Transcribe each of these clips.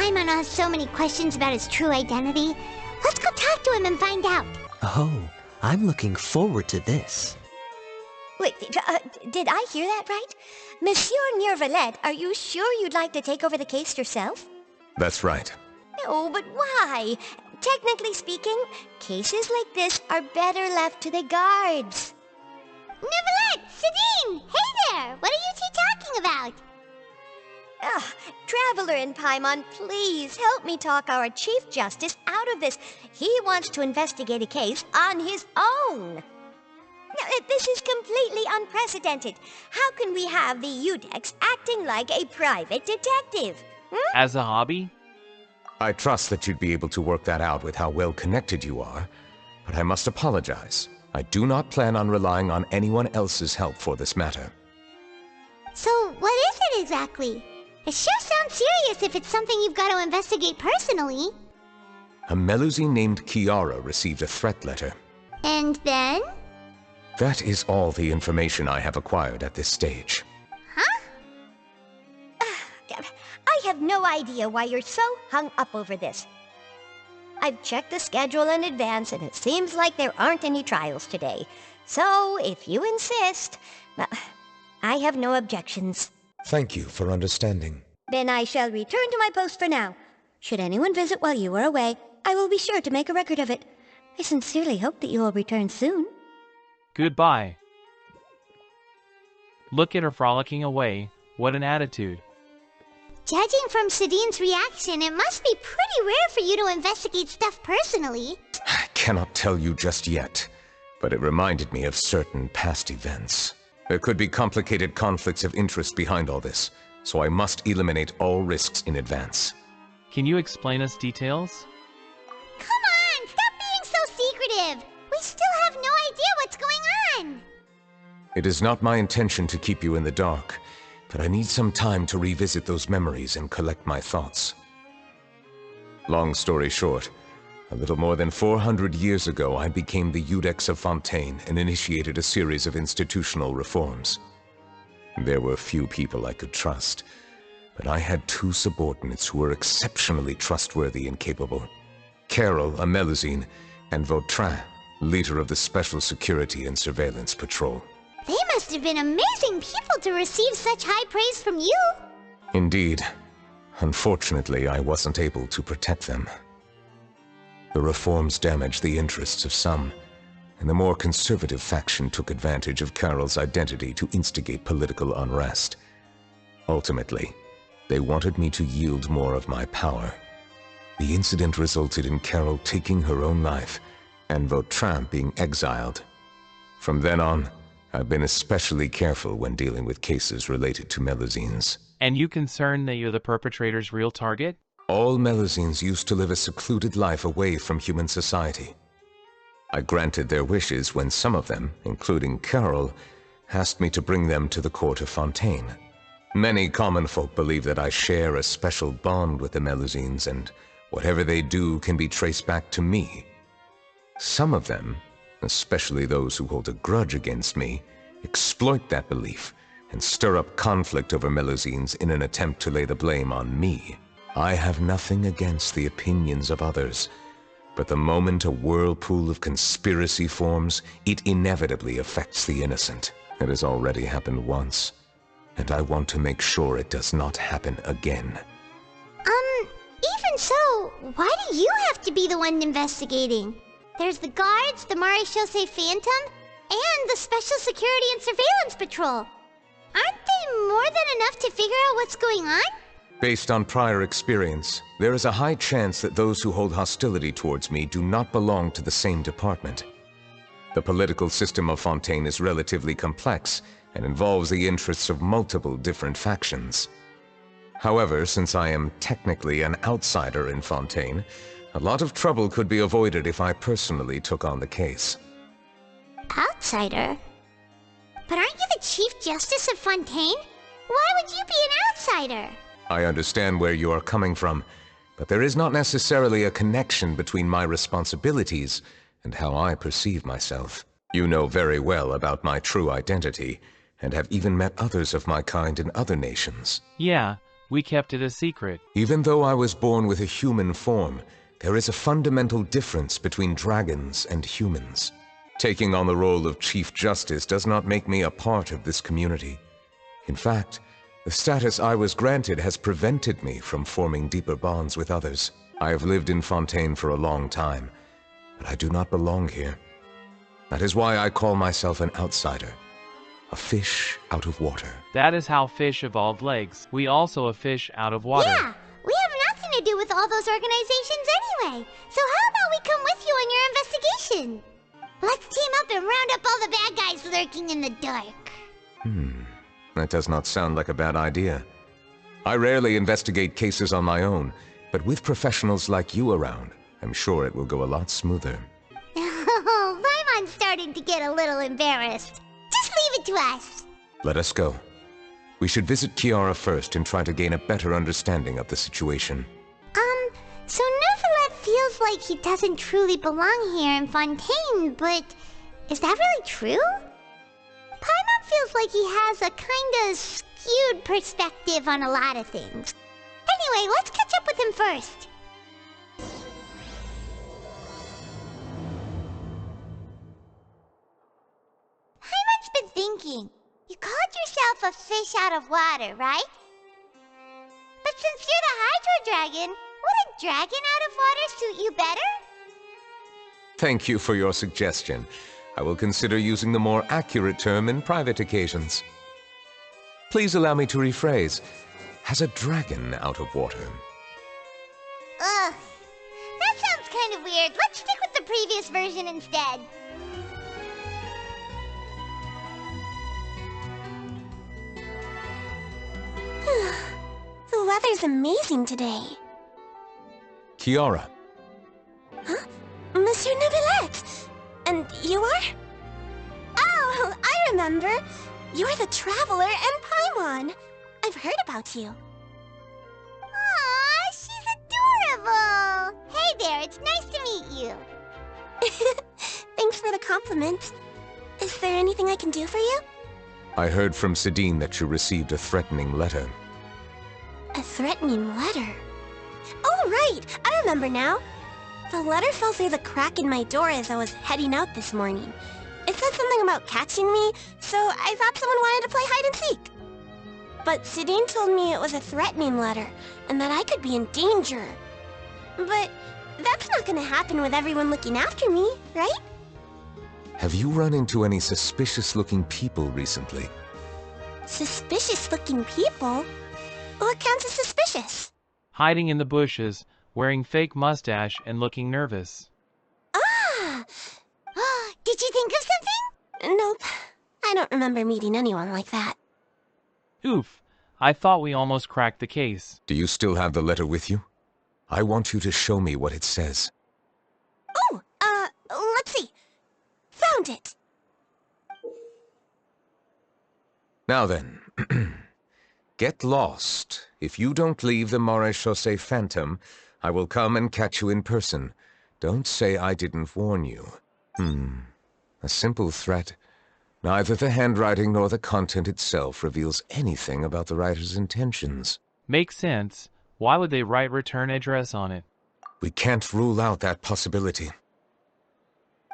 Paimon has so many questions about his true identity. Let's go talk to him and find out. Oh, I'm looking forward to this. Wait, did I hear that right? Monsieur Neuvillette, are you sure you'd like to take over the case yourself? That's right. Oh, but why? Technically speaking, cases like this are better left to the guards. Neuvillette! Sidine! Hey there! What are you two talking about? Traveler in Paimon, please help me talk our Chief Justice out of this. He wants to investigate a case on his own. Now, this is completely unprecedented. How can we have the Udex acting like a private detective? As a hobby? I trust that you'd be able to work that out with how well connected you are, but I must apologize. I do not plan on relying on anyone else's help for this matter. So, what is it exactly? It sure sounds serious if it's something you've got to investigate personally. A Melusine named Kiara received a threat letter. And then? That is all the information I have acquired at this stage. Huh? I have no idea why you're so hung up over this. I've checked the schedule in advance, and it seems like there aren't any trials today. So, if you insist, I have no objections. Thank you for understanding. Then I shall return to my post for now. Should anyone visit while you are away, I will be sure to make a record of it. I sincerely hope that you will return soon. Goodbye. Look at her frolicking away. What an attitude. Judging from Sidine's reaction, it must be pretty rare for you to investigate stuff personally. I cannot tell you just yet, but it reminded me of certain past events. There could be complicated conflicts of interest behind all this, so I must eliminate all risks in advance. Can you explain us details? Come on, stop being so secretive! We still have no idea what's going on! It is not my intention to keep you in the dark, but I need some time to revisit those memories and collect my thoughts. Long story short, a little more than 400 years ago I became the Udex of Fontaine and initiated a series of institutional reforms. There were few people I could trust, but I had two subordinates who were exceptionally trustworthy and capable. Carol, a Melusine, and Vautrin, leader of the Special Security and Surveillance Patrol. They must have been amazing people to receive such high praise from you! Indeed. Unfortunately, I wasn't able to protect them. The reforms damaged the interests of some, and the more conservative faction took advantage of Carol's identity to instigate political unrest. Ultimately, they wanted me to yield more of my power. The incident resulted in Carol taking her own life, and Vautrin being exiled. From then on, I've been especially careful when dealing with cases related to Melusines. And you concerned that you're the perpetrator's real target? All Melusines used to live a secluded life away from human society. I granted their wishes when some of them, including Carol, asked me to bring them to the court of Fontaine. Many common folk believe that I share a special bond with the Melusines, and whatever they do can be traced back to me. Some of them, especially those who hold a grudge against me, exploit that belief and stir up conflict over Melusines in an attempt to lay the blame on me. I have nothing against the opinions of others, but the moment a whirlpool of conspiracy forms, it inevitably affects the innocent. It has already happened once, and I want to make sure it does not happen again. Even so, why do you have to be the one investigating? There's the guards, the Maréchaussée Phantom, and the Special Security and Surveillance Patrol. Aren't they more than enough to figure out what's going on? Based on prior experience, there is a high chance that those who hold hostility towards me do not belong to the same department. The political system of Fontaine is relatively complex and involves the interests of multiple different factions. However, since I am technically an outsider in Fontaine, a lot of trouble could be avoided if I personally took on the case. Outsider? But aren't you the Chief Justice of Fontaine? Why would you be an outsider? I understand where you are coming from, but there is not necessarily a connection between my responsibilities and how I perceive myself. You know very well about my true identity, and have even met others of my kind in other nations. Yeah, We kept it a secret. Even though I was born with a human form, there is a fundamental difference between dragons and humans. Taking on the role of Chief Justice does not make me a part of this community. In fact, the status I was granted has prevented me from forming deeper bonds with others. I have lived in Fontaine for a long time, but I do not belong here. That is why I call myself an outsider, a fish out of water. That is how fish evolved legs. We also a fish out of water. Yeah, we have nothing to do with all those organizations anyway. So how about we come with you on your investigation? Let's team up and round up all the bad guys lurking in the dark. That does not sound like a bad idea. I rarely investigate cases on my own, but with professionals like you around, I'm sure it will go a lot smoother. Oh, Paimon's starting to get a little embarrassed. Just leave it to us. Let us go. We should visit Kiara first and try to gain a better understanding of the situation. So Neuvillette feels like he doesn't truly belong here in Fontaine, but is that really true? Paimon feels like he has a kinda skewed perspective on a lot of things. Anyway, let's catch up with him first. Paimon's been thinking. You called yourself a fish out of water, right? But since you're the Hydro Dragon, would a dragon out of water suit you better? Thank you for your suggestion. I will consider using the more accurate term in private occasions. Please allow me to rephrase. Has a dragon out of water? Ugh. That sounds kind of weird. Let's stick with the previous version instead. The weather's amazing today. Kiara. Huh? Monsieur Neuvillette! And you are? Oh, I remember. You're the Traveler and Paimon. I've heard about you. Aw, she's adorable. Hey there, it's nice to meet you. Thanks for the compliment. Is there anything I can do for you? I heard from Sidine that you received a threatening letter. A threatening letter? Oh, right! I remember now. The letter fell through the crack in my door as I was heading out this morning. It said something about catching me, so I thought someone wanted to play hide and seek. But Sidine told me it was a threatening letter, and that I could be in danger. But that's not gonna happen with everyone looking after me, right? Have you run into any suspicious-looking people recently? Suspicious-looking people? What counts as suspicious? Hiding in the bushes, wearing fake mustache, and looking nervous. Ah! Did you think of something? Nope. I don't remember meeting anyone like that. Oof. I thought we almost cracked the case. Do you still have the letter with you? I want you to show me what it says. Oh, let's see. Found it. Now then, get lost. If you don't leave the Maréchaussée Phantom, I will come and catch you in person. Don't say I didn't warn you. A simple threat. Neither the handwriting nor the content itself reveals anything about the writer's intentions. Makes sense. Why would they write return address on it? We can't rule out that possibility.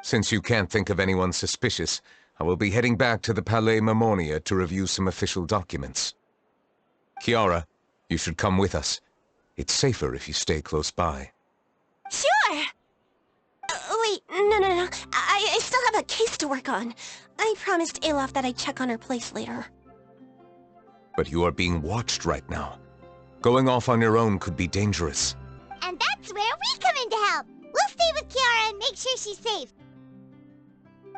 Since you can't think of anyone suspicious, I will be heading back to the Palais Mermonia to review some official documents. Kiara, you should come with us. It's safer if you stay close by. Sure! Wait, no. I still have a case to work on. I promised Alof that I'd check on her place later. But you are being watched right now. Going off on your own could be dangerous. And that's where we come in to help. We'll stay with Kiara and make sure she's safe.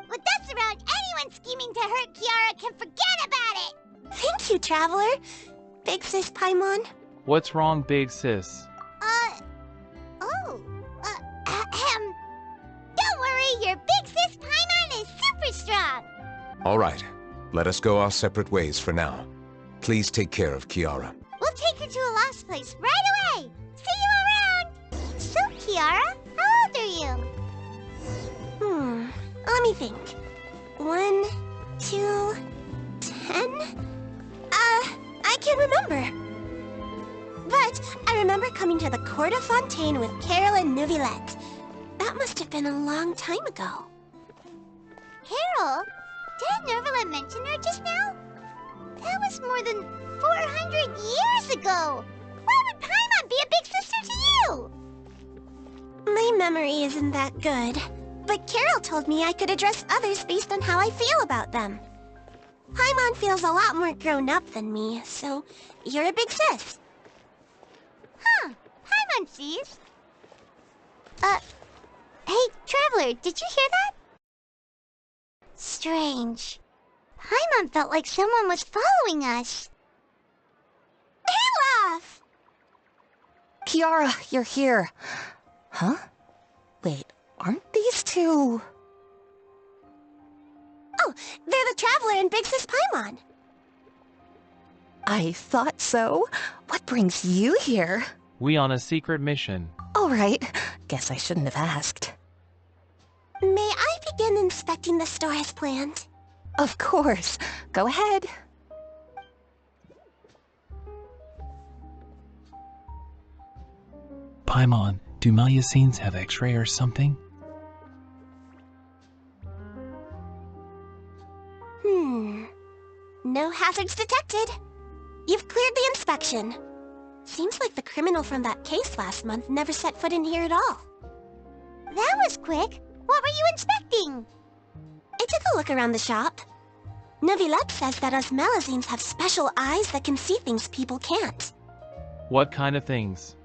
With us around, anyone scheming to hurt Kiara can forget about it! Thank you, Traveler. Big Sis Paimon. What's wrong, big sis? Don't worry, your big sis Paimon is super strong! All right, let us go our separate ways for now. Please take care of Kiara. We'll take her to a lost place right away! See you around! So, Kiara, how old are you? Let me think. 1, 2, 10? I can't remember. Charlotte, I remember coming to the Court of Fontaine with Carol and Neuvillette. That must have been a long time ago. Carol? Did Neuvillette mention her just now? That was more than 400 years ago! Why would Paimon be a big sister to you? My memory isn't that good, but Carol told me I could address others based on how I feel about them. Paimon feels a lot more grown up than me, so you're a big sis. Huh. Paimon sees. Hey, Traveler, did you hear that? Strange. Paimon felt like someone was following us. Olaf! Kiara, you're here. Huh? Wait, aren't these two... Oh, they're the Traveler and Big Sis Paimon. I thought so. What brings you here? We on a secret mission. All right. Guess I shouldn't have asked. May I begin inspecting the store as planned? Of course. Go ahead. Paimon, do Melusines have X-ray or something? No hazards detected. You've cleared the inspection. Seems like the criminal from that case last month never set foot in here at all. That was quick. What were you inspecting? I took a look around the shop. Neuvillette says that us Melusines have special eyes that can see things people can't. What kind of things?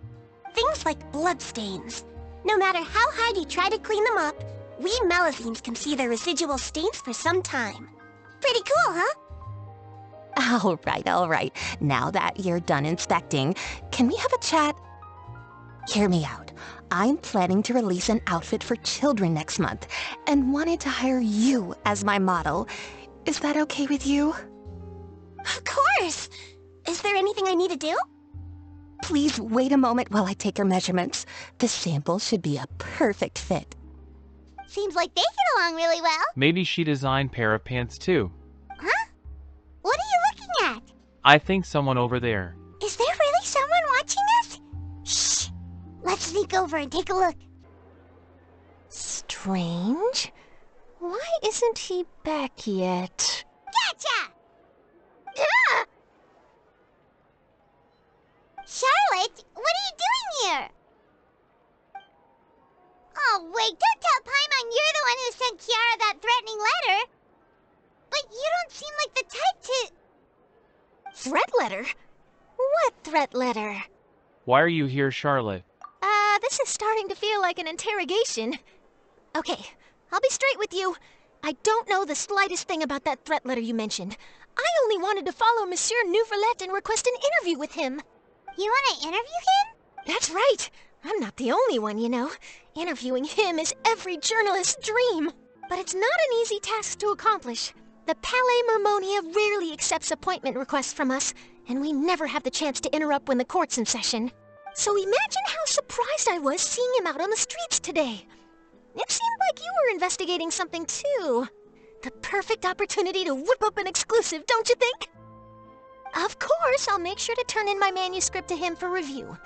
Things like bloodstains. No matter how hard you try to clean them up, we Melusines can see their residual stains for some time. Pretty cool, huh? All right. Now that you're done inspecting, can we have a chat? Hear me out. I'm planning to release an outfit for children next month and wanted to hire you as my model. Is that okay with you? Of course! Is there anything I need to do? Please wait a moment while I take your measurements. The sample should be a perfect fit. Seems like they get along really well. Maybe she designed pair of pants too. Huh? What are you looking at? I think someone over there. Is there really someone watching us? Shh! Let's sneak over and take a look. Strange. Why isn't he back yet? Gotcha! Ah! Charlotte, what are you doing here? Oh, wait, don't tell Paimon you're the one who sent Kiara that threatening letter. But you don't seem like the type to... Threat letter? What threat letter? Why are you here, Charlotte? This is starting to feel like an interrogation. Okay, I'll be straight with you. I don't know the slightest thing about that threat letter you mentioned. I only wanted to follow Monsieur Neuvillette and request an interview with him. You want to interview him? That's right. I'm not the only one, you know. Interviewing him is every journalist's dream. But it's not an easy task to accomplish. The Palais Mermonia rarely accepts appointment requests from us, and we never have the chance to interrupt when the court's in session. So imagine how surprised I was seeing him out on the streets today. It seemed like you were investigating something too. The perfect opportunity to whip up an exclusive, don't you think? Of course, I'll make sure to turn in my manuscript to him for review.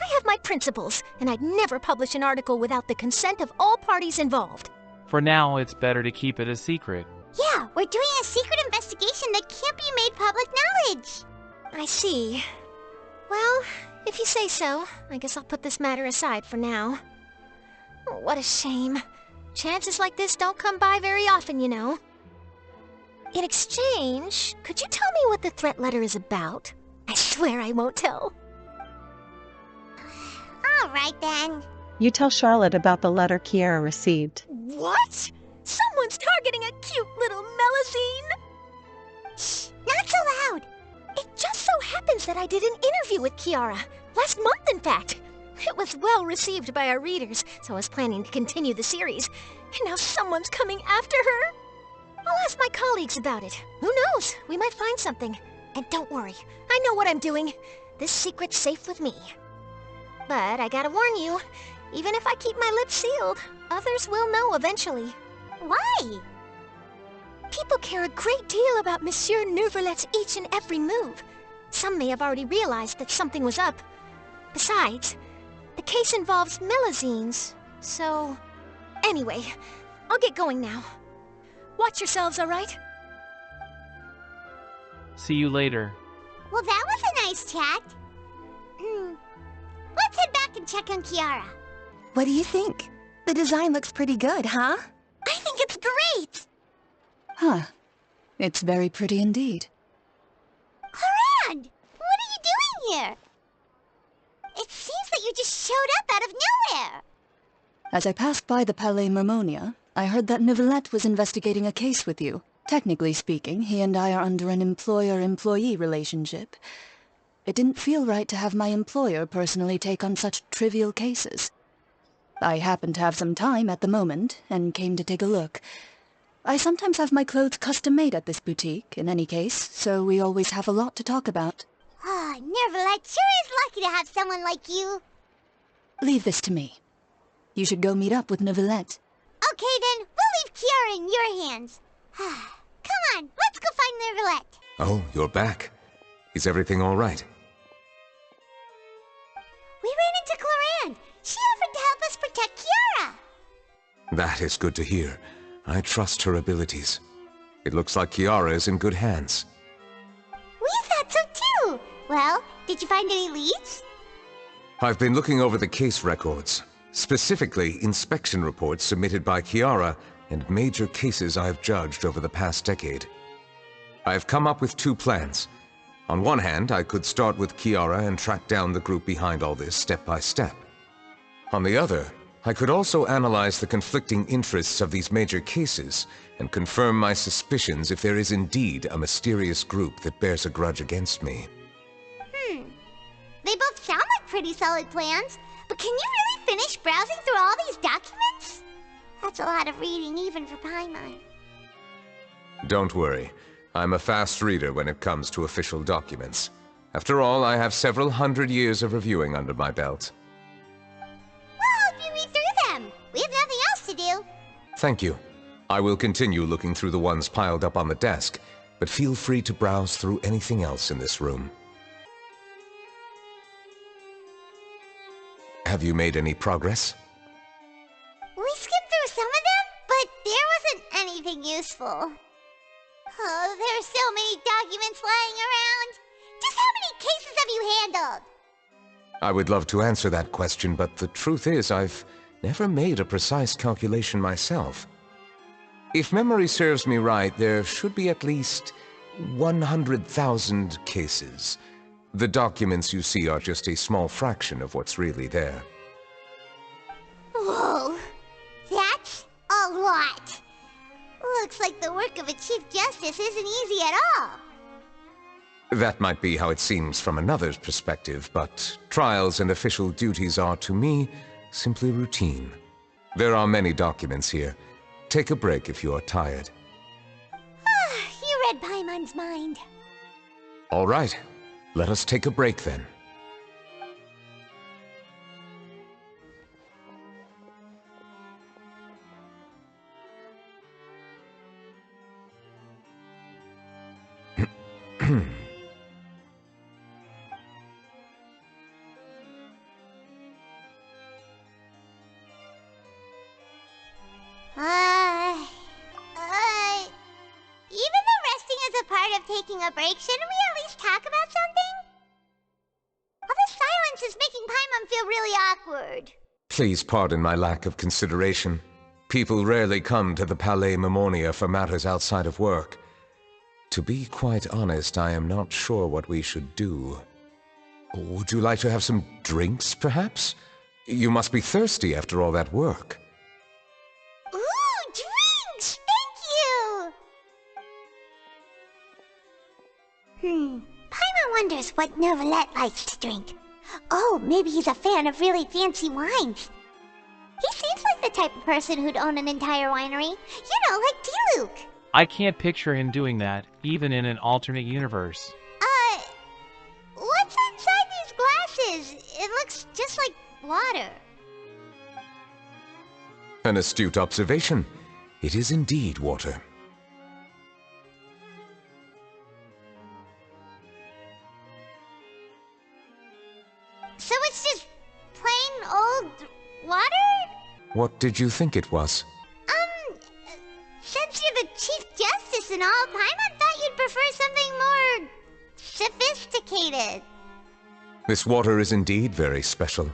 I have my principles, and I'd never publish an article without the consent of all parties involved. For now, it's better to keep it a secret. Yeah, we're doing a secret investigation that can't be made public knowledge. I see. Well, if you say so, I guess I'll put this matter aside for now. Oh, what a shame. Chances like this don't come by very often, you know. In exchange, could you tell me what the threat letter is about? I swear I won't tell. All right, then. You tell Charlotte about the letter Kiara received. What? Someone's targeting a cute little Melusine? Shh, not so loud. It just so happens that I did an interview with Kiara. Last month, in fact. It was well received by our readers, so I was planning to continue the series. And now someone's coming after her. I'll ask my colleagues about it. Who knows? We might find something. And don't worry, I know what I'm doing. This secret's safe with me. But I gotta warn you, even if I keep my lips sealed, others will know eventually. Why? People care a great deal about Monsieur Neuvillette's each and every move. Some may have already realized that something was up. Besides, the case involves Millazines, so... Anyway, I'll get going now. Watch yourselves, all right? See you later. Well, that was a nice chat. Let's head back and check on Kiara. What do you think? The design looks pretty good, huh? I think it's great! Huh. It's very pretty indeed. Harand! What are you doing here? It seems that you just showed up out of nowhere. As I passed by the Palais Mermonia, I heard that Neuvillette was investigating a case with you. Technically speaking, he and I are under an employer-employee relationship. It didn't feel right to have my employer personally take on such trivial cases. I happen to have some time at the moment, and came to take a look. I sometimes have my clothes custom-made at this boutique, in any case, so we always have a lot to talk about. Ah, Neuvillette sure is lucky to have someone like you. Leave this to me. You should go meet up with Neuvillette. Okay then, we'll leave Kiara in your hands. Come on, let's go find Neuvillette. Oh, you're back. Is everything all right? We ran into Clorinde. She offered to help us protect Kiara. That is good to hear. I trust her abilities. It looks like Kiara is in good hands. We thought so too. Well, did you find any leads? I've been looking over the case records, specifically inspection reports submitted by Kiara and major cases I've judged over the past decade. I've come up with two plans. On one hand, I could start with Kiara and track down the group behind all this step by step. On the other, I could also analyze the conflicting interests of these major cases and confirm my suspicions if there is indeed a mysterious group that bears a grudge against me. They both sound like pretty solid plans, but can you really finish browsing through all these documents? That's a lot of reading even for Paimon. Don't worry. I'm a fast reader when it comes to official documents. After all, I have several hundred years of reviewing under my belt. We'll help you read through them. We have nothing else to do. Thank you. I will continue looking through the ones piled up on the desk, but feel free to browse through anything else in this room. Have you made any progress? We skimmed through some of them, but there wasn't anything useful. Oh, there are so many documents lying around. Just how many cases have you handled? I would love to answer that question, but the truth is I've never made a precise calculation myself. If memory serves me right, there should be at least 100,000 cases. The documents you see are just a small fraction of what's really there. Whoa, that's a lot. Looks like the work of a Chief Justice isn't easy at all. That might be how it seems from another's perspective, but trials and official duties are, to me, simply routine. There are many documents here. Take a break if you are tired. You read Paimon's mind. All right. Let us take a break then. Even though resting is a part of taking a break, shouldn't we at least talk about something? All this silence is making Paimon feel really awkward. Please pardon my lack of consideration. People rarely come to the Palais Mermonia for matters outside of work. To be quite honest, I am not sure what we should do. Would you like to have some drinks, perhaps? You must be thirsty after all that work. Ooh, drinks! Thank you! Paimon wonders what Neuvillette likes to drink. Oh, maybe he's a fan of really fancy wines. He seems like the type of person who'd own an entire winery. You know, like D-Luke. I can't picture him doing that, even in an alternate universe. What's inside these glasses? It looks just like water. An astute observation. It is indeed water. So it's just plain old water? What did you think it was? Since you're the Chief Justice and all, Paimon thought you'd prefer something more sophisticated. This water is indeed very special.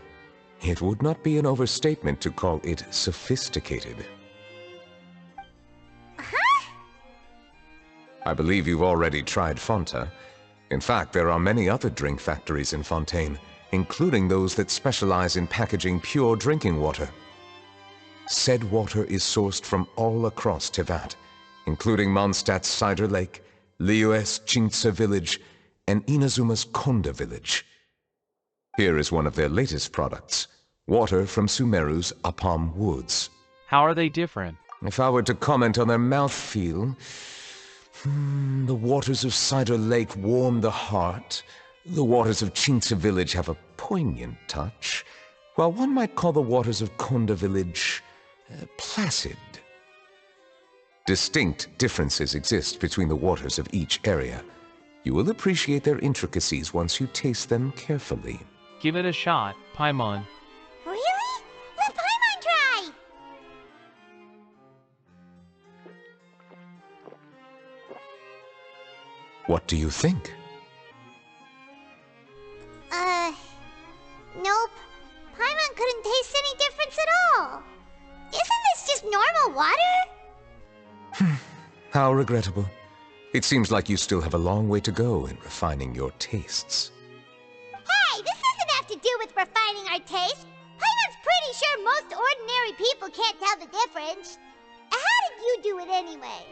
It would not be an overstatement to call it sophisticated. Huh? I believe you've already tried Fonta. In fact, there are many other drink factories in Fontaine, including those that specialize in packaging pure drinking water. Said water is sourced from all across Tevat, including Mondstadt's Cider Lake, Liyue's Chintsa village, and Inazuma's Konda village. Here is one of their latest products, water from Sumeru's Apam Woods. How are they different? If I were to comment on their mouthfeel, the waters of Cider Lake warm the heart, the waters of Chintsa village have a poignant touch, while one might call the waters of Konda village placid. Distinct differences exist between the waters of each area. You will appreciate their intricacies once you taste them carefully. Give it a shot, Paimon. Really? Let Paimon try! What do you think? Nope. Paimon couldn't taste any difference at all. Isn't this just normal water? How regrettable. It seems like you still have a long way to go in refining your tastes. Hey, this doesn't have to do with refining our taste. Paimon's pretty sure most ordinary people can't tell the difference. How did you do it anyway?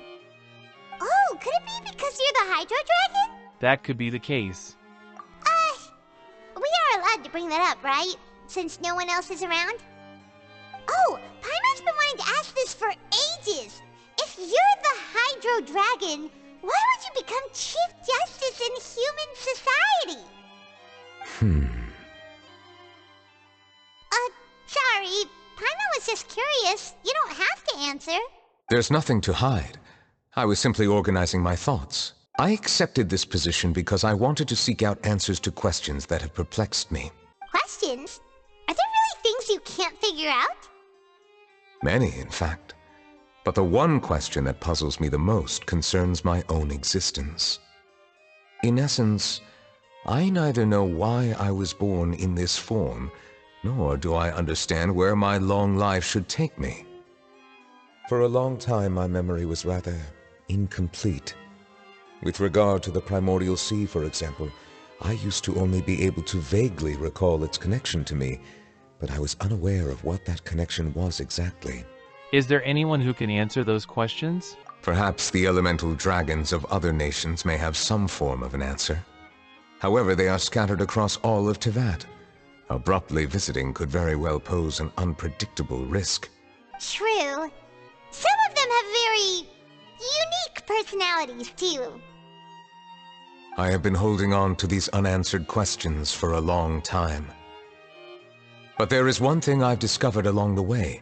Oh, could it be because you're the Hydro Dragon? That could be the case. We are allowed to bring that up, right? Since no one else is around? Oh, Paimon's been wanting to ask this for ages. If you're the Hydro Dragon, why would you become Chief Justice in human society? Sorry. Paimon was just curious. You don't have to answer. There's nothing to hide. I was simply organizing my thoughts. I accepted this position because I wanted to seek out answers to questions that have perplexed me. Questions? Are there really things you can't figure out? Many, in fact. But the one question that puzzles me the most concerns my own existence. In essence, I neither know why I was born in this form, nor do I understand where my long life should take me. For a long time, my memory was rather incomplete. With regard to the primordial sea, for example, I used to only be able to vaguely recall its connection to me, but I was unaware of what that connection was exactly. Is there anyone who can answer those questions? Perhaps the elemental dragons of other nations may have some form of an answer. However, they are scattered across all of Tevat. Abruptly visiting could very well pose an unpredictable risk. True. Some of them have very unique personalities, too. I have been holding on to these unanswered questions for a long time. But there is one thing I've discovered along the way.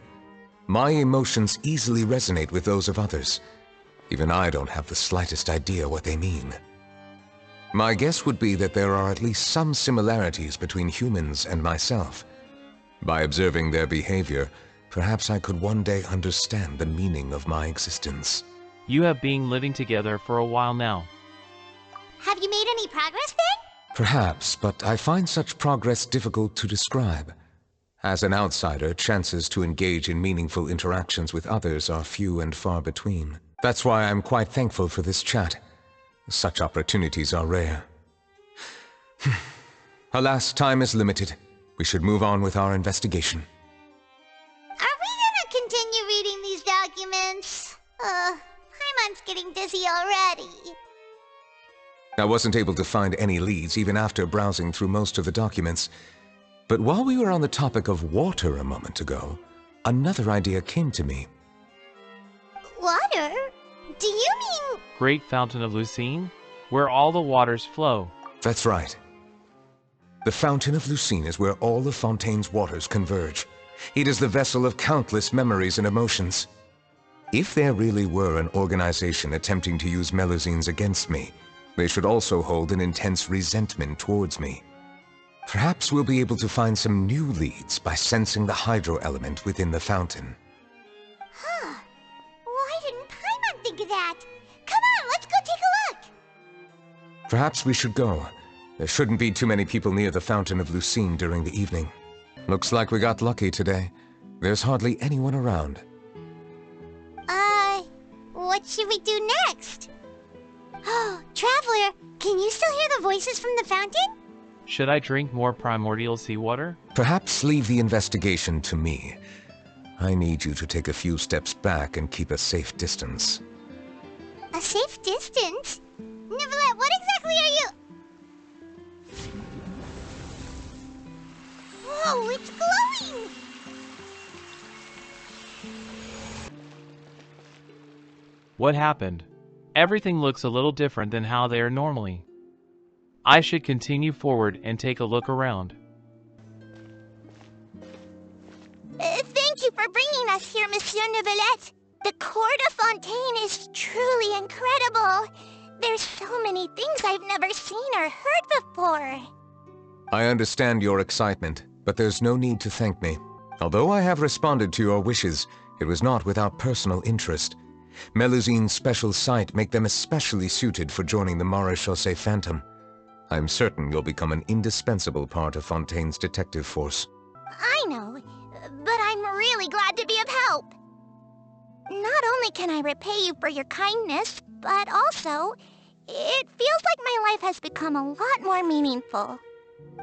My emotions easily resonate with those of others. Even I don't have the slightest idea what they mean. My guess would be that there are at least some similarities between humans and myself. By observing their behavior, perhaps I could one day understand the meaning of my existence. You have been living together for a while now. Have you made any progress then? Perhaps, but I find such progress difficult to describe. As an outsider, chances to engage in meaningful interactions with others are few and far between. That's why I'm quite thankful for this chat. Such opportunities are rare. Alas, time is limited. We should move on with our investigation. Are we gonna continue reading these documents? Paimon's getting dizzy already. I wasn't able to find any leads even after browsing through most of the documents. But while we were on the topic of water a moment ago, another idea came to me. Water? Do you mean... Great Fountain of Lucine? Where all the waters flow. That's right. The Fountain of Lucine is where all of Fontaine's waters converge. It is the vessel of countless memories and emotions. If there really were an organization attempting to use Melusines against me, they should also hold an intense resentment towards me. Perhaps we'll be able to find some new leads by sensing the hydro element within the fountain. Huh. Why didn't Paimon think of that? Come on, let's go take a look! Perhaps we should go. There shouldn't be too many people near the Fountain of Lucine during the evening. Looks like we got lucky today. There's hardly anyone around. What should we do next? Oh, Traveler, can you still hear the voices from the fountain? Should I drink more primordial seawater? Perhaps leave the investigation to me. I need you to take a few steps back and keep a safe distance. A safe distance? Neuvillette, what exactly are you... Whoa, it's glowing! What happened? Everything looks a little different than how they are normally. I should continue forward and take a look around. Thank you for bringing us here, Monsieur Neuvillette. The Court of Fontaine is truly incredible. There's so many things I've never seen or heard before. I understand your excitement, but there's no need to thank me. Although I have responded to your wishes, it was not without personal interest. Melusine's special sight make them especially suited for joining the Maréchaussée Phantom. I'm certain you'll become an indispensable part of Fontaine's detective force. I know, but I'm really glad to be of help. Not only can I repay you for your kindness, but also, it feels like my life has become a lot more meaningful.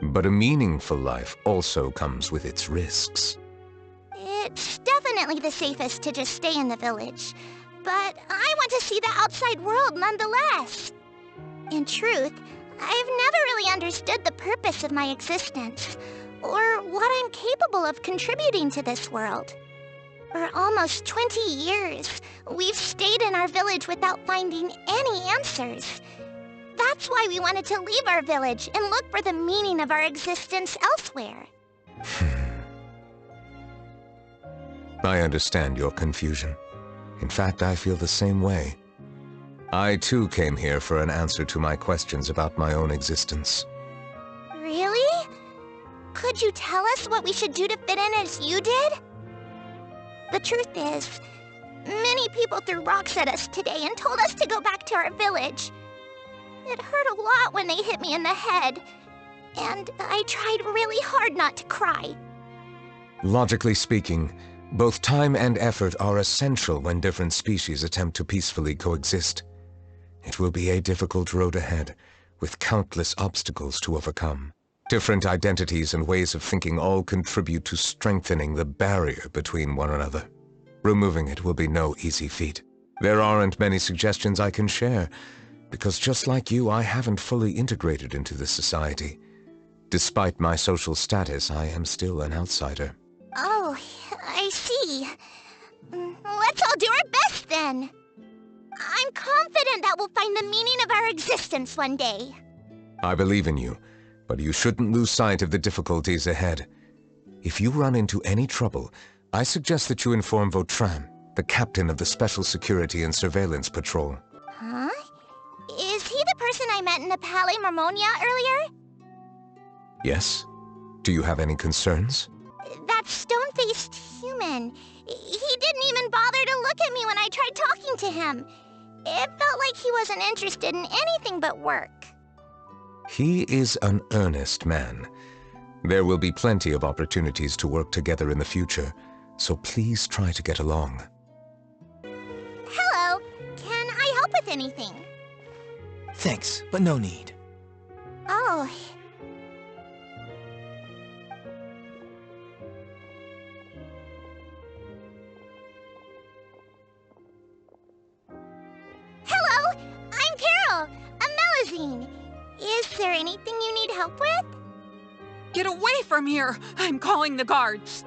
But a meaningful life also comes with its risks. It's definitely the safest to just stay in the village, but I want to see the outside world nonetheless. In truth, I've never really understood the purpose of my existence, or what I'm capable of contributing to this world. For almost 20 years, we've stayed in our village without finding any answers. That's why we wanted to leave our village and look for the meaning of our existence elsewhere. I understand your confusion. In fact, I feel the same way. I too came here for an answer to my questions about my own existence. Really? Could you tell us what we should do to fit in as you did? The truth is, many people threw rocks at us today and told us to go back to our village. It hurt a lot when they hit me in the head, and I tried really hard not to cry. Logically speaking, both time and effort are essential when different species attempt to peacefully coexist. It will be a difficult road ahead, with countless obstacles to overcome. Different identities and ways of thinking all contribute to strengthening the barrier between one another. Removing it will be no easy feat. There aren't many suggestions I can share, because just like you, I haven't fully integrated into this society. Despite my social status, I am still an outsider. Oh, I see. Let's all do our best then. I'm confident that we'll find the meaning of our existence one day. I believe in you, but you shouldn't lose sight of the difficulties ahead. If you run into any trouble, I suggest that you inform Vautrin, the captain of the Special Security and Surveillance Patrol. Huh? Is he the person I met in the Palais Marmonia earlier? Yes? Do you have any concerns? That stone-faced human. He didn't even bother to look at me when I tried talking to him. It felt like he wasn't interested in anything but work. He is an earnest man. There will be plenty of opportunities to work together in the future, so please try to get along. Hello. Can I help with anything? Thanks, but no need. Oh. Hello, I'm Carol, a Melusine. Is there anything you need help with? Get away from here! I'm calling the guards!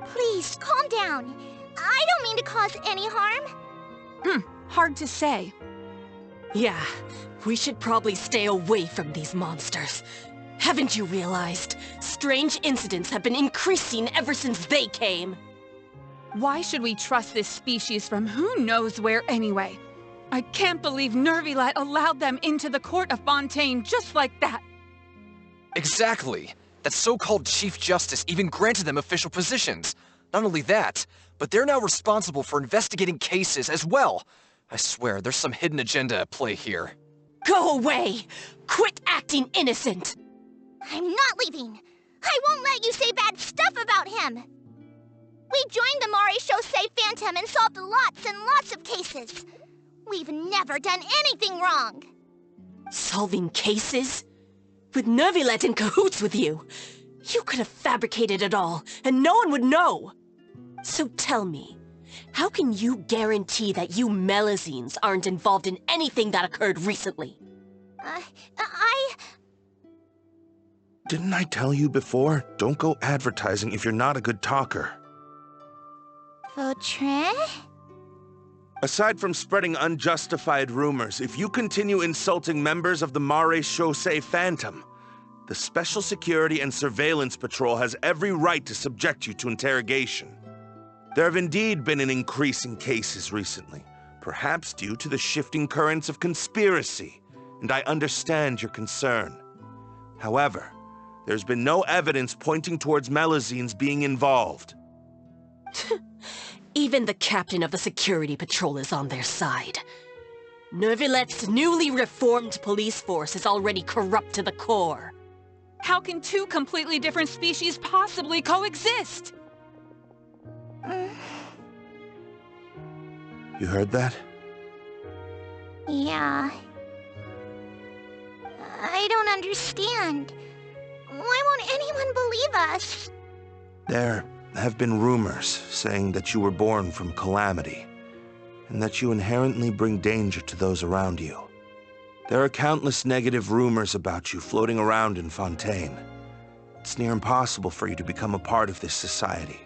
Please, calm down. I don't mean to cause any harm. Hard to say. Yeah, we should probably stay away from these monsters. Haven't you realized? Strange incidents have been increasing ever since they came. Why should we trust this species from who knows where anyway? I can't believe Neuvillette allowed them into the Court of Fontaine just like that. Exactly. That so-called Chief Justice even granted them official positions. Not only that, but they're now responsible for investigating cases as well. I swear, there's some hidden agenda at play here. Go away! Quit acting innocent! I'm not leaving. I won't let you say bad stuff about him. We joined the Maréchaussée Phantom and solved lots and lots of cases. We've never done anything wrong. Solving cases? With Neuvillette in cahoots with you? You could have fabricated it all, and no one would know. So tell me, how can you guarantee that you Melazines aren't involved in anything that occurred recently? Didn't I tell you before? Don't go advertising if you're not a good talker. Vautrin? Aside from spreading unjustified rumors, if you continue insulting members of the Maréchaussée Phantom, the Special Security and Surveillance Patrol has every right to subject you to interrogation. There have indeed been an increase in cases recently, perhaps due to the shifting currents of conspiracy, and I understand your concern. However, there's been no evidence pointing towards Melazines being involved. Even the captain of the security patrol is on their side. Neuvillette's newly reformed police force is already corrupt to the core. How can two completely different species possibly coexist? You heard that? Yeah. I don't understand. Why won't anyone believe us? There have been rumors saying that you were born from calamity, and that you inherently bring danger to those around you. There are countless negative rumors about you floating around in Fontaine. It's near impossible for you to become a part of this society.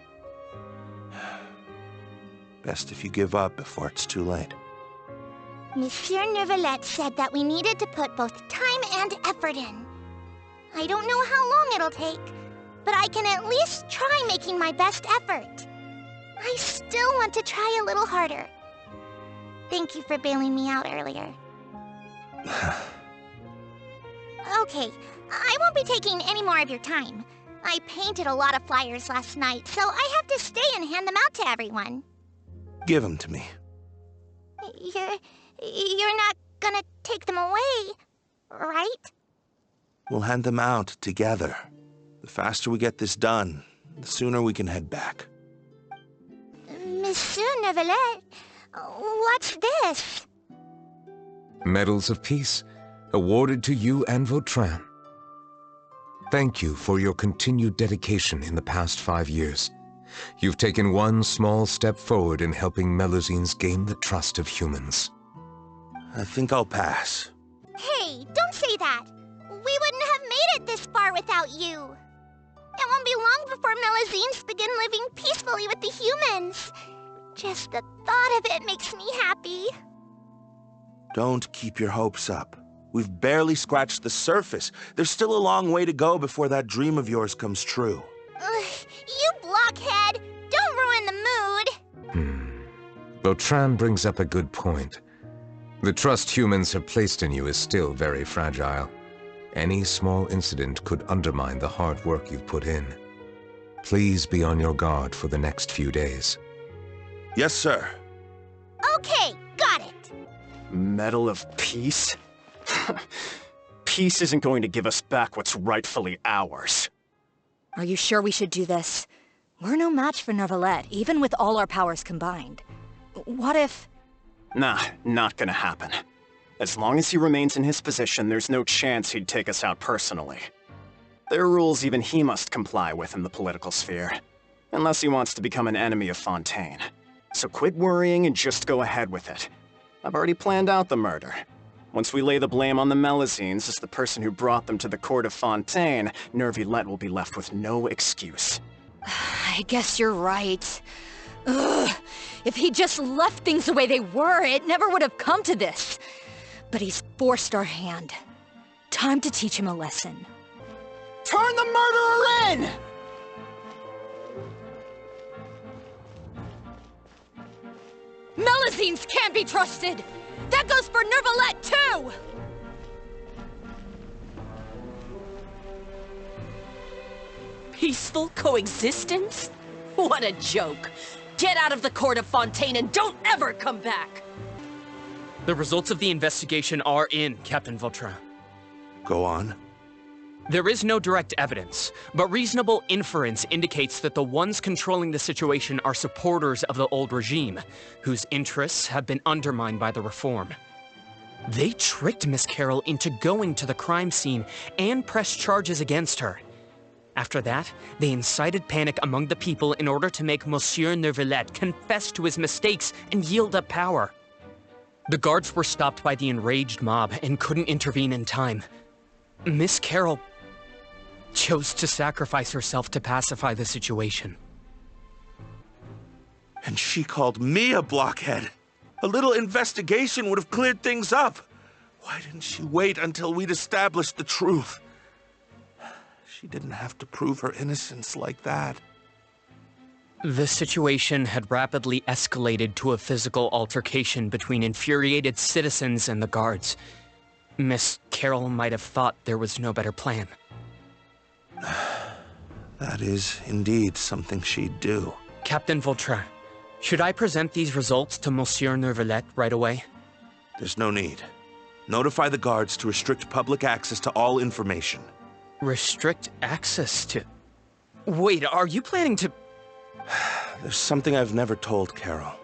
Best if you give up before it's too late. Monsieur Neuvillette said that we needed to put both time and effort in. I don't know how long it'll take, but I can at least try making my best effort. I still want to try a little harder. Thank you for bailing me out earlier. Okay, I won't be taking any more of your time. I painted a lot of flyers last night, so I have to stay and hand them out to everyone. Give them to me. You're not gonna take them away, right? We'll hand them out together. The faster we get this done, the sooner we can head back. Monsieur Neuvillette, what's this? Medals of Peace, awarded to you and Vautrin. Thank you for your continued dedication in the past 5 years. You've taken one small step forward in helping Melazines gain the trust of humans. I think I'll pass. Hey, don't say that. We wouldn't have made it this far without you. It won't be long before Melazines begin living peacefully with the humans. Just the thought of it makes me happy. Don't keep your hopes up. We've barely scratched the surface. There's still a long way to go before that dream of yours comes true. You blockhead! Don't ruin the mood! Vautrin brings up a good point. The trust humans have placed in you is still very fragile. Any small incident could undermine the hard work you've put in. Please be on your guard for the next few days. Yes, sir. Okay, got it. Medal of Peace? Peace isn't going to give us back what's rightfully ours. Are you sure we should do this? We're no match for Neuvillette, even with all our powers combined. What if... Nah, not gonna happen. As long as he remains in his position, there's no chance he'd take us out personally. There are rules even he must comply with in the political sphere. Unless he wants to become an enemy of Fontaine. So quit worrying and just go ahead with it. I've already planned out the murder. Once we lay the blame on the Melazines as the person who brought them to the court of Fontaine, Neuvillette will be left with no excuse. I guess you're right. Ugh. If he just left things the way they were, it never would have come to this. But he's forced our hand. Time to teach him a lesson. Turn the murderer in! Melazines can't be trusted! That goes for Neuvillette, too! Peaceful coexistence? What a joke. Get out of the court of Fontaine and don't ever come back! The results of the investigation are in, Captain Vautrin. Go on. There is no direct evidence, but reasonable inference indicates that the ones controlling the situation are supporters of the old regime, whose interests have been undermined by the reform. They tricked Miss Carroll into going to the crime scene and pressed charges against her. After that, they incited panic among the people in order to make Monsieur Neuvillette confess to his mistakes and yield up power. The guards were stopped by the enraged mob and couldn't intervene in time. Miss Carroll chose to sacrifice herself to pacify the situation. And she called me a blockhead. A little investigation would have cleared things up. Why didn't she wait until we'd established the truth? She didn't have to prove her innocence like that. The situation had rapidly escalated to a physical altercation between infuriated citizens and the guards. Miss Carroll might have thought there was no better plan. That is indeed something she'd do. Captain Vautrin, should I present these results to Monsieur Neuvillette right away? There's no need. Notify the guards to restrict public access to all information. Restrict access to... Wait, are you planning to... There's something I've never told Carol.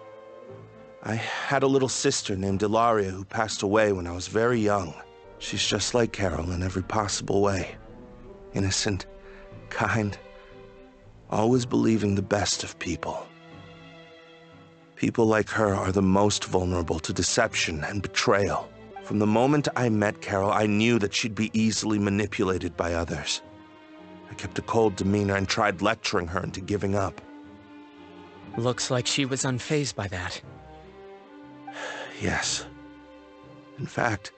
I had a little sister named Ilaria who passed away when I was very young. She's just like Carol in every possible way. Innocent, kind, always believing the best of people. People like her are the most vulnerable to deception and betrayal. From the moment I met Carol, I knew that she'd be easily manipulated by others. I kept a cold demeanor and tried lecturing her into giving up. Looks like she was unfazed by that. Yes. In fact,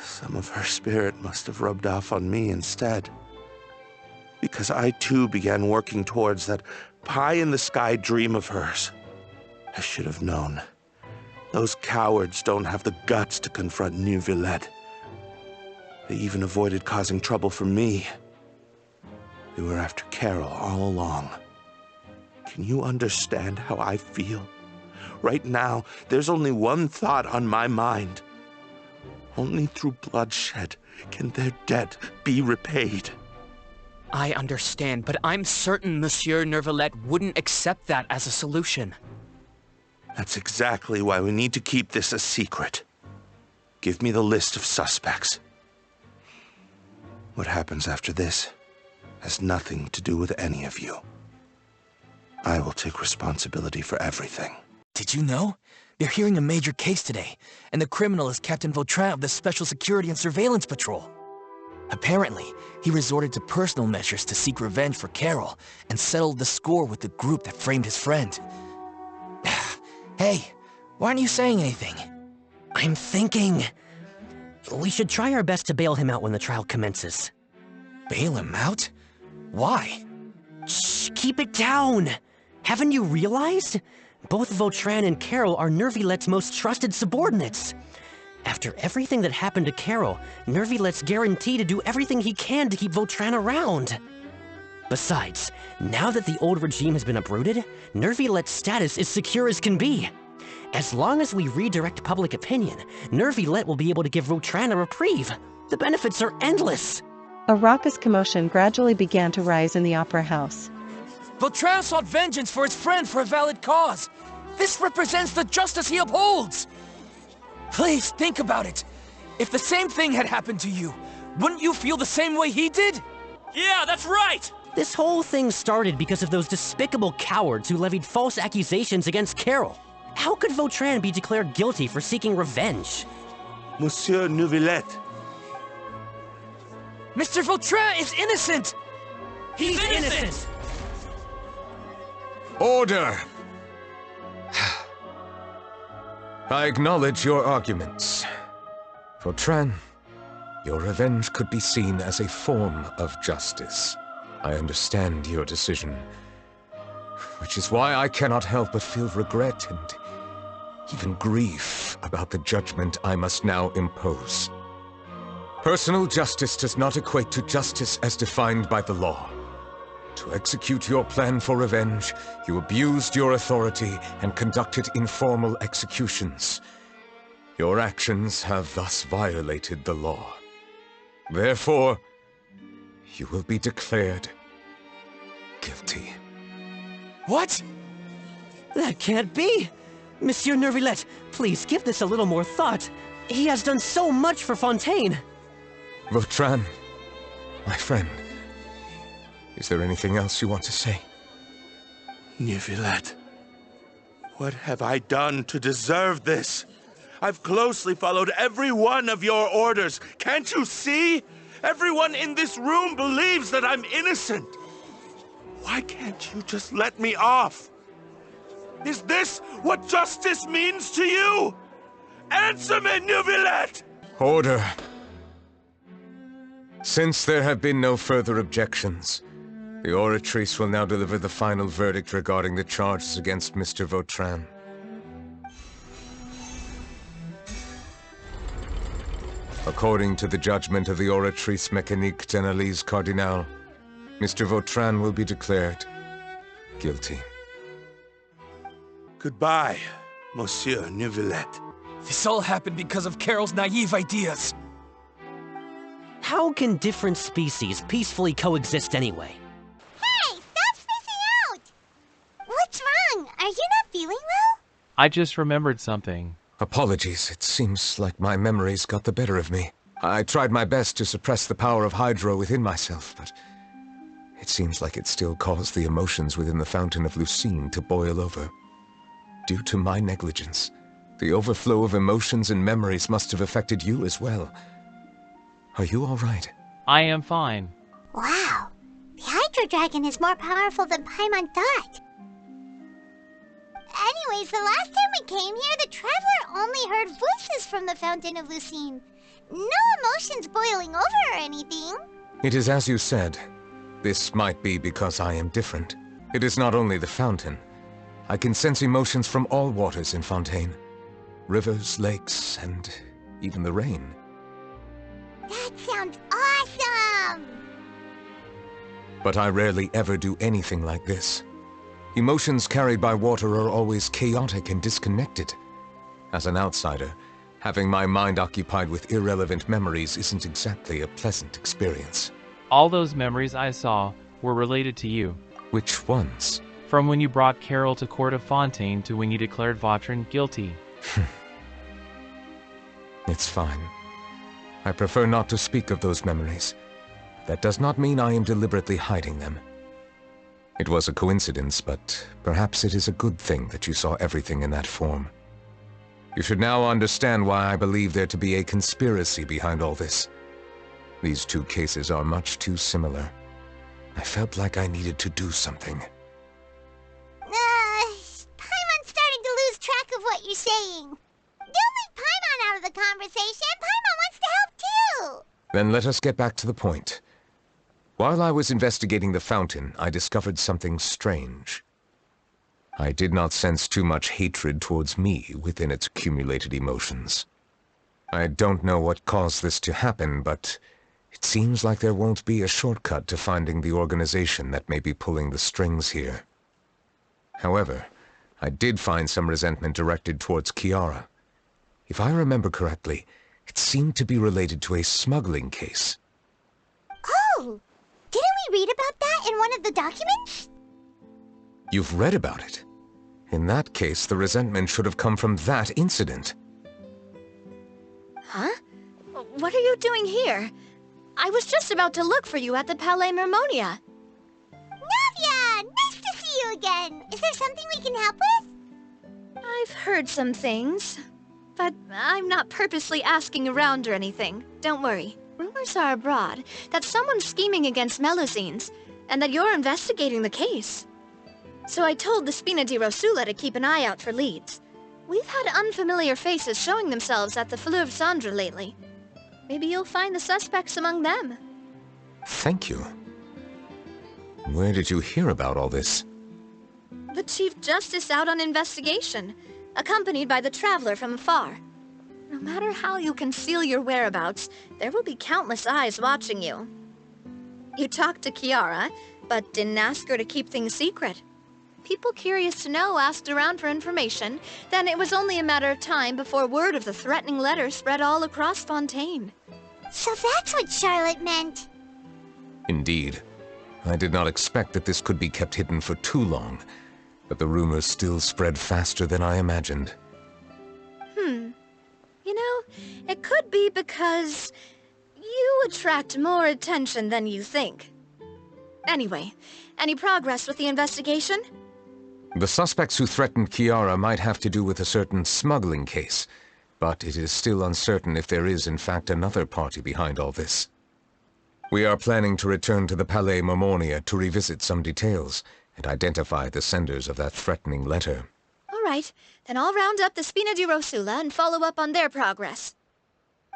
some of her spirit must have rubbed off on me instead. Because I too began working towards that pie-in-the-sky dream of hers. I should have known. Those cowards don't have the guts to confront Neuvillette. They even avoided causing trouble for me. They were after Carol all along. Can you understand how I feel? Right now, there's only one thought on my mind. Only through bloodshed can their debt be repaid. I understand, but I'm certain Monsieur Neuvillette wouldn't accept that as a solution. That's exactly why we need to keep this a secret. Give me the list of suspects. What happens after this has nothing to do with any of you. I will take responsibility for everything. Did you know? They're hearing a major case today, and the criminal is Captain Vautrin of the Special Security and Surveillance Patrol. Apparently, he resorted to personal measures to seek revenge for Carol and settled the score with the group that framed his friend. Hey, why aren't you saying anything? I'm thinking... we should try our best to bail him out when the trial commences. Bail him out? Why? Shh, keep it down! Haven't you realized? Both Vautrin and Carol are Neuvillette's most trusted subordinates. After everything that happened to Carol, Neuvillette's guaranteed to do everything he can to keep Vautrin around. Besides, now that the old regime has been uprooted, Neuvillette's status is secure as can be. As long as we redirect public opinion, Neuvillette will be able to give Vautrin a reprieve. The benefits are endless. A raucous commotion gradually began to rise in the opera house. Vautrin sought vengeance for his friend for a valid cause. This represents the justice he upholds. Please, think about it. If the same thing had happened to you, wouldn't you feel the same way he did? Yeah, that's right! This whole thing started because of those despicable cowards who levied false accusations against Carol. How could Vautrin be declared guilty for seeking revenge? Monsieur Neuvillette. Mr. Vautrin is innocent! He's innocent! Order! I acknowledge your arguments. Vautrin, your revenge could be seen as a form of justice. I understand your decision, which is why I cannot help but feel regret and even grief about the judgment I must now impose. Personal justice does not equate to justice as defined by the law. To execute your plan for revenge, you abused your authority and conducted informal executions. Your actions have thus violated the law. Therefore, you will be declared guilty. What? That can't be! Monsieur Neuvillette, please give this a little more thought. He has done so much for Fontaine. Vautrin, my friend, is there anything else you want to say? Neuvillette, what have I done to deserve this? I've closely followed every one of your orders. Can't you see? Everyone in this room believes that I'm innocent. Why can't you just let me off? Is this what justice means to you? Answer me, Neuvillette! Order. Since there have been no further objections, the Oratrice will now deliver the final verdict regarding the charges against Mr. Vautrin. According to the judgment of the Oratrice Mécanique d'Analyse Cardinal, Mr. Vautrin will be declared guilty. Goodbye, Monsieur Neuvillette. This all happened because of Carol's naive ideas. How can different species peacefully coexist anyway? Hey, stop spacing out! What's wrong? Are you not feeling well? I just remembered something. Apologies, it seems like my memories got the better of me. I tried my best to suppress the power of Hydro within myself, but it seems like it still caused the emotions within the Fountain of Lucine to boil over. Due to my negligence, the overflow of emotions and memories must have affected you as well. Are you all right? I am fine. Wow, the Hydro Dragon is more powerful than Paimon thought. Anyways, the last time we came here, the Traveler only heard voices from the Fountain of Lucine. No emotions boiling over or anything. It is as you said. This might be because I am different. It is not only the fountain. I can sense emotions from all waters in Fontaine. Rivers, lakes, and even the rain. That sounds awesome! But I rarely ever do anything like this. Emotions carried by water are always chaotic and disconnected. As an outsider, having my mind occupied with irrelevant memories isn't exactly a pleasant experience. All those memories I saw were related to you. Which ones? From when you brought Carol to Court of Fontaine to when you declared Vautrin guilty. It's fine. I prefer not to speak of those memories. That does not mean I am deliberately hiding them. It was a coincidence, but perhaps it is a good thing that you saw everything in that form. You should now understand why I believe there to be a conspiracy behind all this. These two cases are much too similar. I felt like I needed to do something. Paimon's starting to lose track of what you're saying. Don't leave Paimon out of the conversation. Paimon wants to help too. Then let us get back to the point. While I was investigating the fountain, I discovered something strange. I did not sense too much hatred towards me within its accumulated emotions. I don't know what caused this to happen, but it seems like there won't be a shortcut to finding the organization that may be pulling the strings here. However, I did find some resentment directed towards Kiara. If I remember correctly, it seemed to be related to a smuggling case. Oh! Didn't we read about that in one of the documents? You've read about it? In that case, the resentment should have come from that incident. Huh? What are you doing here? I was just about to look for you at the Palais Mermonia. Navia! Nice to see you again! Is there something we can help with? I've heard some things, but I'm not purposely asking around or anything. Don't worry. Rumors are abroad that someone's scheming against Melusines, and that you're investigating the case. So I told the Spina di Rosula to keep an eye out for leads. We've had unfamiliar faces showing themselves at the Fleuve Cendre lately. Maybe you'll find the suspects among them. Thank you. Where did you hear about all this? The Chief Justice out on investigation, accompanied by the Traveler from afar. No matter how you conceal your whereabouts, there will be countless eyes watching you. You talked to Kiara, but didn't ask her to keep things secret. People curious to know asked around for information, then it was only a matter of time before word of the threatening letter spread all across Fontaine. So that's what Charlotte meant. Indeed. I did not expect that this could be kept hidden for too long, but the rumors still spread faster than I imagined. You know, it could be because you attract more attention than you think. Anyway, any progress with the investigation? The suspects who threatened Kiara might have to do with a certain smuggling case, but it is still uncertain if there is in fact another party behind all this. We are planning to return to the Palais Mermonia to revisit some details and identify the senders of that threatening letter. All right, then I'll round up the Spina di Rosula and follow up on their progress.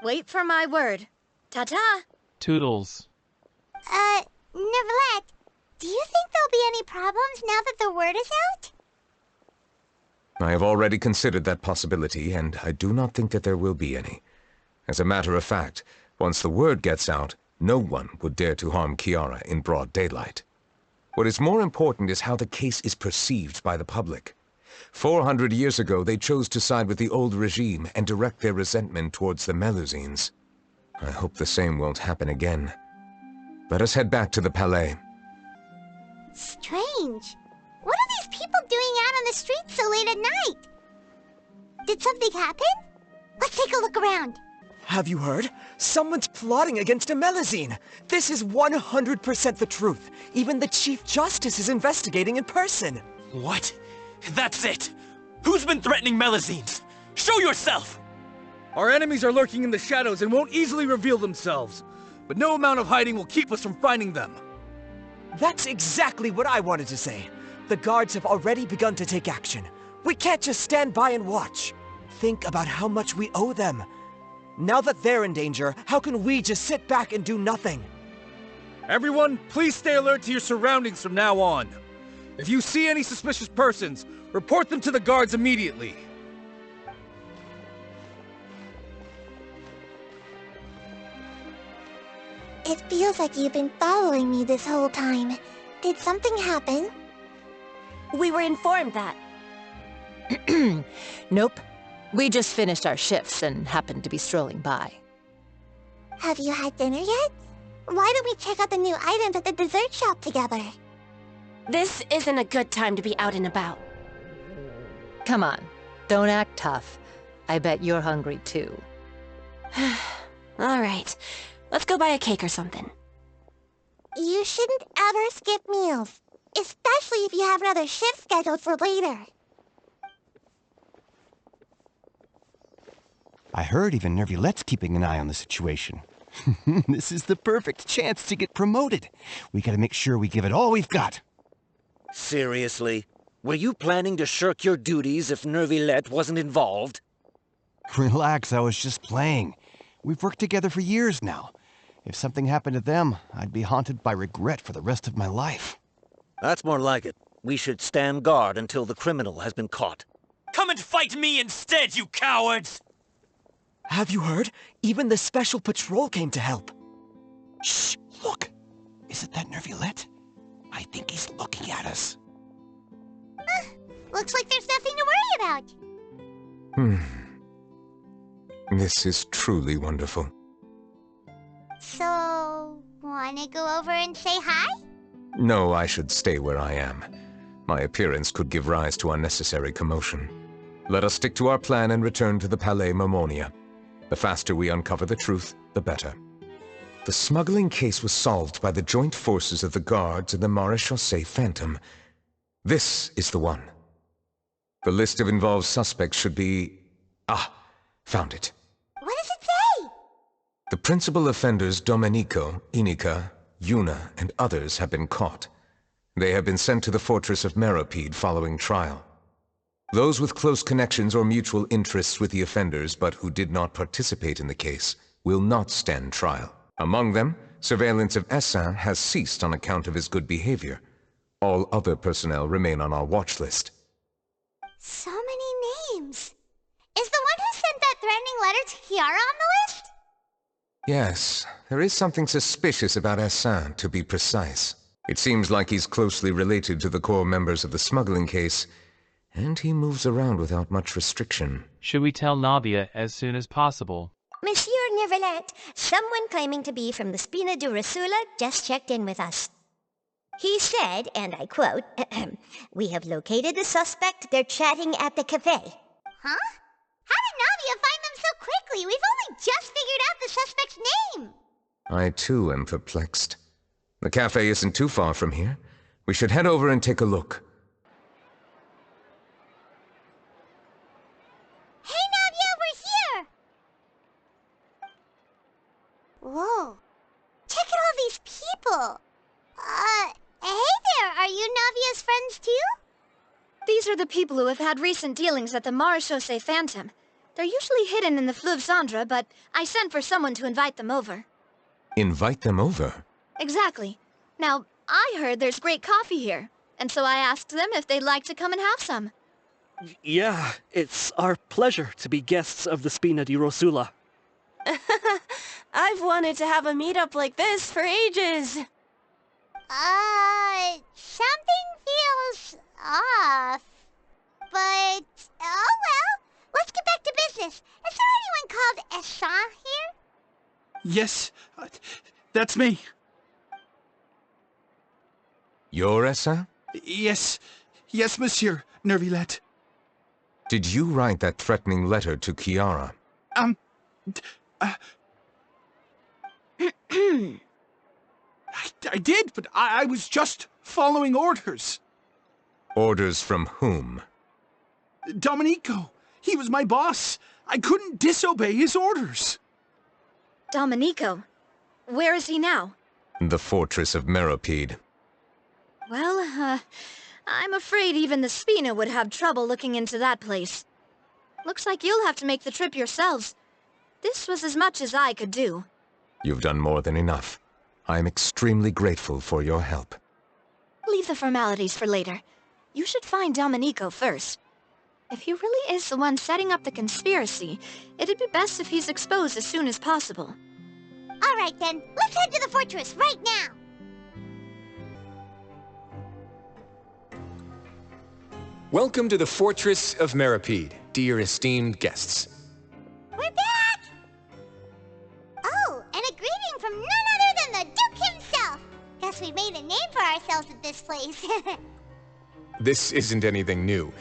Wait for my word. Ta-ta! Toodles. Neuvillette, do you think there'll be any problems now that the word is out? I have already considered that possibility, and I do not think that there will be any. As a matter of fact, once the word gets out, no one would dare to harm Kiara in broad daylight. What is more important is how the case is perceived by the public. 400 years ago, they chose to side with the old regime and direct their resentment towards the Melusines. I hope the same won't happen again. Let us head back to the Palais. Strange. What are these people doing out on the streets so late at night? Did something happen? Let's take a look around. Have you heard? Someone's plotting against a Melusine. This is 100% the truth. Even the Chief Justice is investigating in person. What? That's it! Who's been threatening Melusines? Show yourself! Our enemies are lurking in the shadows and won't easily reveal themselves. But no amount of hiding will keep us from finding them. That's exactly what I wanted to say. The guards have already begun to take action. We can't just stand by and watch. Think about how much we owe them. Now that they're in danger, how can we just sit back and do nothing? Everyone, please stay alert to your surroundings from now on. If you see any suspicious persons, report them to the guards immediately. It feels like you've been following me this whole time. Did something happen? We were informed that. Nope. We just finished our shifts and happened to be strolling by. Have you had dinner yet? Why don't we check out the new items at the dessert shop together? This isn't a good time to be out and about. Come on, don't act tough. I bet you're hungry too. All right, let's go buy a cake or something. You shouldn't ever skip meals, especially if you have another shift scheduled for later. I heard even Neuvillette's keeping an eye on the situation. This is the perfect chance to get promoted. We gotta make sure we give it all we've got. Seriously? Were you planning to shirk your duties if Neuvillette wasn't involved? Relax, I was just playing. We've worked together for years now. If something happened to them, I'd be haunted by regret for the rest of my life. That's more like it. We should stand guard until the criminal has been caught. Come and fight me instead, you cowards! Have you heard? Even the Special Patrol came to help. Shh! Look! Isn't that Neuvillette? I think he's looking at us. Looks like there's nothing to worry about. This is truly wonderful. So, wanna go over and say hi? No, I should stay where I am. My appearance could give rise to unnecessary commotion. Let us stick to our plan and return to the Palais Mermonia. The faster we uncover the truth, the better. The smuggling case was solved by the joint forces of the guards and the Maréchaussée Phantom. This is the one. The list of involved suspects should be... Ah, found it. What does it say? The principal offenders Domenico, Inica, Yuna, and others have been caught. They have been sent to the fortress of Meropide following trial. Those with close connections or mutual interests with the offenders but who did not participate in the case will not stand trial. Among them, surveillance of Essin has ceased on account of his good behavior. All other personnel remain on our watch list. So many names. Is the one who sent that threatening letter to Kiara on the list? Yes, there is something suspicious about Essin, to be precise. It seems like he's closely related to the core members of the smuggling case, and he moves around without much restriction. Should we tell Navia as soon as possible? Monsieur Neuvillette, someone claiming to be from the Spina di Rosula just checked in with us. He said, and I quote, "We have located the suspect. They're chatting at the cafe." Huh? How did Navia find them so quickly? We've only just figured out the suspect's name. I too am perplexed. The cafe isn't too far from here. We should head over and take a look. Hey, Navia, we're here! Whoa. Check out all these people. Hey there, are you Navia's friends too? These are the people who have had recent dealings at the Marechaussee Phantom. They're usually hidden in the Fleuve Cendre, but I sent for someone to invite them over. Invite them over? Exactly. Now, I heard there's great coffee here, and so I asked them if they'd like to come and have some. Yeah, it's our pleasure to be guests of the Spina di Rosula. I've wanted to have a meetup like this for ages. Something feels off. But, oh well, let's get back to business. Is there anyone called Essan here? Yes, that's me. You're Essa? Yes, monsieur, Neuvillette. Did you write that threatening letter to Kiara? I did, but I was just following orders. Orders from whom? Domenico. He was my boss. I couldn't disobey his orders. Domenico? Where is he now? The fortress of Meropide. Well, I'm afraid even the Spina would have trouble looking into that place. Looks like you'll have to make the trip yourselves. This was as much as I could do. You've done more than enough. I am extremely grateful for your help. Leave the formalities for later. You should find Domenico first. If he really is the one setting up the conspiracy, it'd be best if he's exposed as soon as possible. All right then, let's head to the fortress right now. Welcome to the Fortress of Meropide, dear esteemed guests. We're back! Oh, and a greeting from none other than the Duke himself. Guess we've made a name for ourselves at this place. This isn't anything new.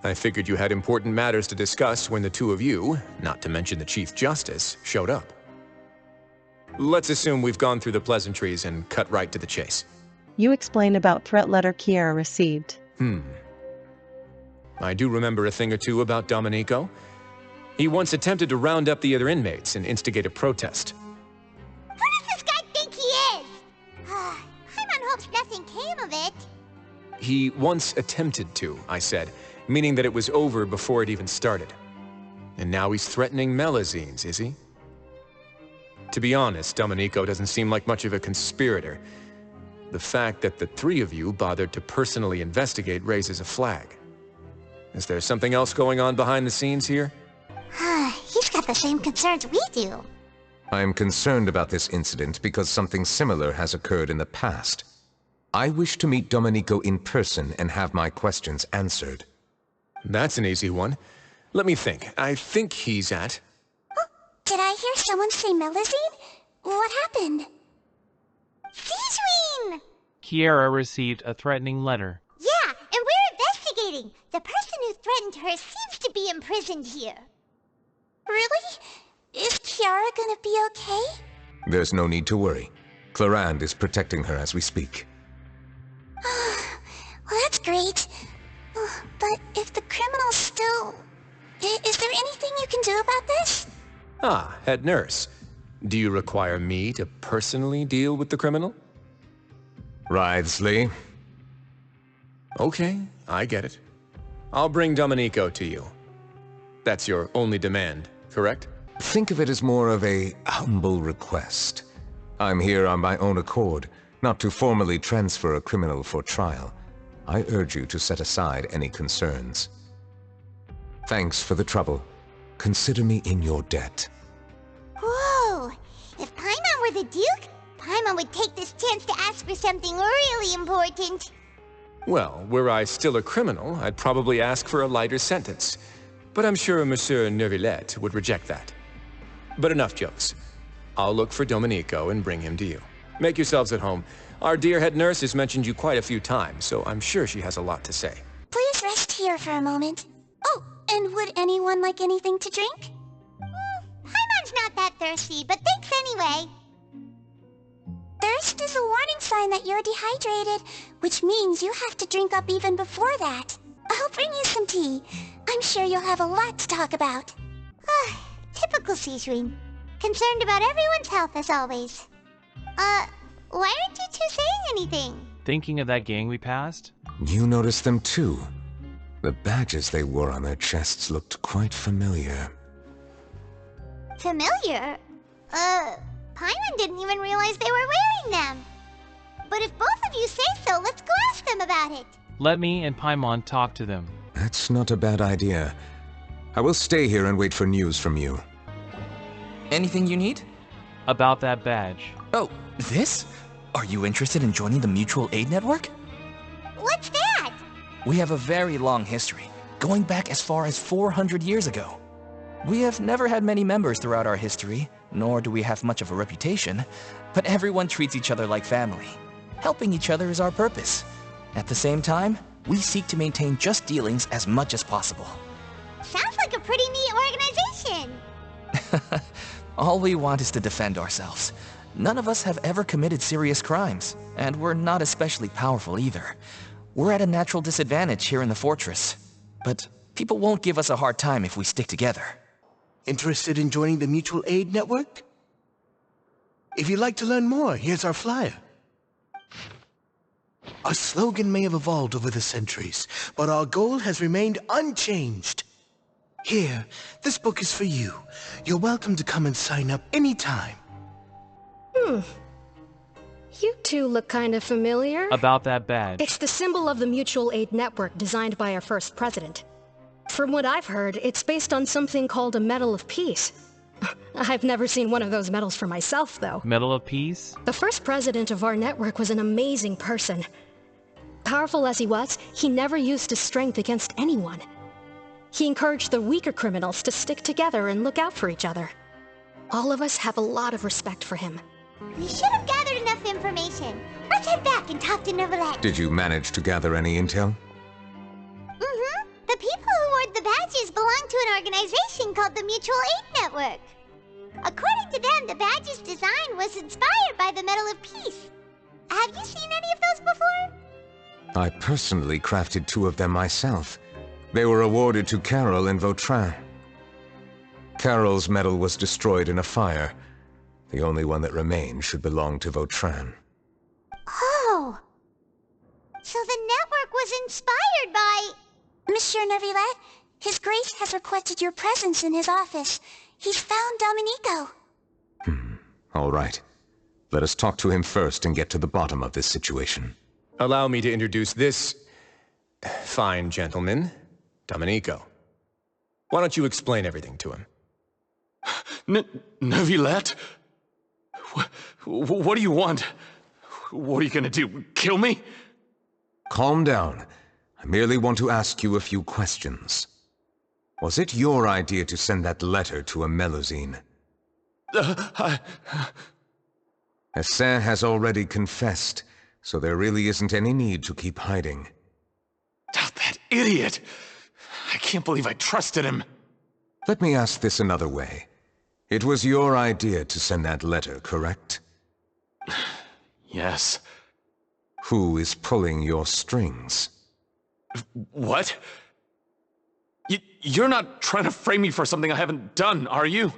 I figured you had important matters to discuss when the two of you, not to mention the Chief Justice, showed up. Let's assume we've gone through the pleasantries and cut right to the chase. You explain about threat letter Kiara received. I do remember a thing or two about Domenico. He once attempted to round up the other inmates and instigate a protest. Who does this guy think he is? Paimon hopes nothing came of it. He once attempted to, I said, meaning that it was over before it even started. And now he's threatening Melazines, is he? To be honest, Domenico doesn't seem like much of a conspirator. The fact that the three of you bothered to personally investigate raises a flag. Is there something else going on behind the scenes here? He's got the same concerns we do. I am concerned about this incident because something similar has occurred in the past. I wish to meet Domenico in person and have my questions answered. That's an easy one. Let me think. I think he's at... Oh, did I hear someone say Melazine? What happened? Sizween! Kiara received a threatening letter. Yeah, and we're investigating. The person who threatened her seems to be imprisoned here. Really? Is Kiara gonna be okay? There's no need to worry. Clarande is protecting her as we speak. Well, that's great. But if the criminal's still... Is there anything you can do about this? Ah, head nurse. Do you require me to personally deal with the criminal? Wriothesley. Okay, I get it. I'll bring Domenico to you. That's your only demand, correct? Think of it as more of a humble request. I'm here on my own accord, not to formally transfer a criminal for trial. I urge you to set aside any concerns. Thanks for the trouble. Consider me in your debt. Whoa! If Paimon were the Duke, Paimon would take this chance to ask for something really important. Well, were I still a criminal, I'd probably ask for a lighter sentence. But I'm sure Monsieur Neuvillette would reject that. But enough jokes. I'll look for Domenico and bring him to you. Make yourselves at home. Our dear head nurse has mentioned you quite a few times, so I'm sure she has a lot to say. Please rest here for a moment. Oh, and would anyone like anything to drink? Paimon's not that thirsty, but thanks anyway. Thirst is a warning sign that you're dehydrated, which means you have to drink up even before that. I'll bring you some tea. I'm sure you'll have a lot to talk about. Typical Sisrin. Concerned about everyone's health as always. Why aren't you two saying anything? Thinking of that gang we passed? You noticed them too. The badges they wore on their chests looked quite familiar. Familiar? Paimon didn't even realize they were wearing them. But if both of you say so, let's go ask them about it. Let me and Paimon talk to them. That's not a bad idea. I will stay here and wait for news from you. Anything you need? About that badge. Oh, this? Are you interested in joining the Mutual Aid Network? What's that? We have a very long history, going back as far as 400 years ago. We have never had many members throughout our history, nor do we have much of a reputation, but everyone treats each other like family. Helping each other is our purpose. At the same time, we seek to maintain just dealings as much as possible. Sounds like a pretty neat organization. All we want is to defend ourselves. None of us have ever committed serious crimes, and we're not especially powerful either. We're at a natural disadvantage here in the fortress, but people won't give us a hard time if we stick together. Interested in joining the Mutual Aid Network? If you'd like to learn more, here's our flyer. Our slogan may have evolved over the centuries, but our goal has remained unchanged. Here, this book is for you. You're welcome to come and sign up anytime. You two look kind of familiar. About that badge. It's the symbol of the Mutual Aid Network designed by our first president. From what I've heard, it's based on something called a Medal of Peace. I've never seen one of those medals for myself, though. Medal of Peace? The first president of our network was an amazing person. Powerful as he was, he never used his strength against anyone. He encouraged the weaker criminals to stick together and look out for each other. All of us have a lot of respect for him. We should have gathered enough information. Let's head back and talk to Neuvillette. Did you manage to gather any intel? The people who wore the badges belong to an organization called the Mutual Aid Network. According to them, the badge's design was inspired by the Medal of Peace. Have you seen any of those before? I personally crafted 2 of them myself. They were awarded to Carol and Vautrin. Carol's medal was destroyed in a fire. The only one that remained should belong to Vautrin. Oh! So the network was inspired by... Monsieur Neuvillette, His Grace has requested your presence in his office. He's found Domenico. All right. Let us talk to him first and get to the bottom of this situation. Allow me to introduce this fine gentleman, Domenico. Why don't you explain everything to him? Neuvillette? What do you want? What are you gonna do? Kill me? Calm down. I merely want to ask you a few questions. Was it your idea to send that letter to a Melusine? Essin has already confessed, so there really isn't any need to keep hiding. That idiot! I can't believe I trusted him. Let me ask this another way. It was your idea to send that letter, correct? Yes. Who is pulling your strings? What? You're not trying to frame me for something I haven't done, are you?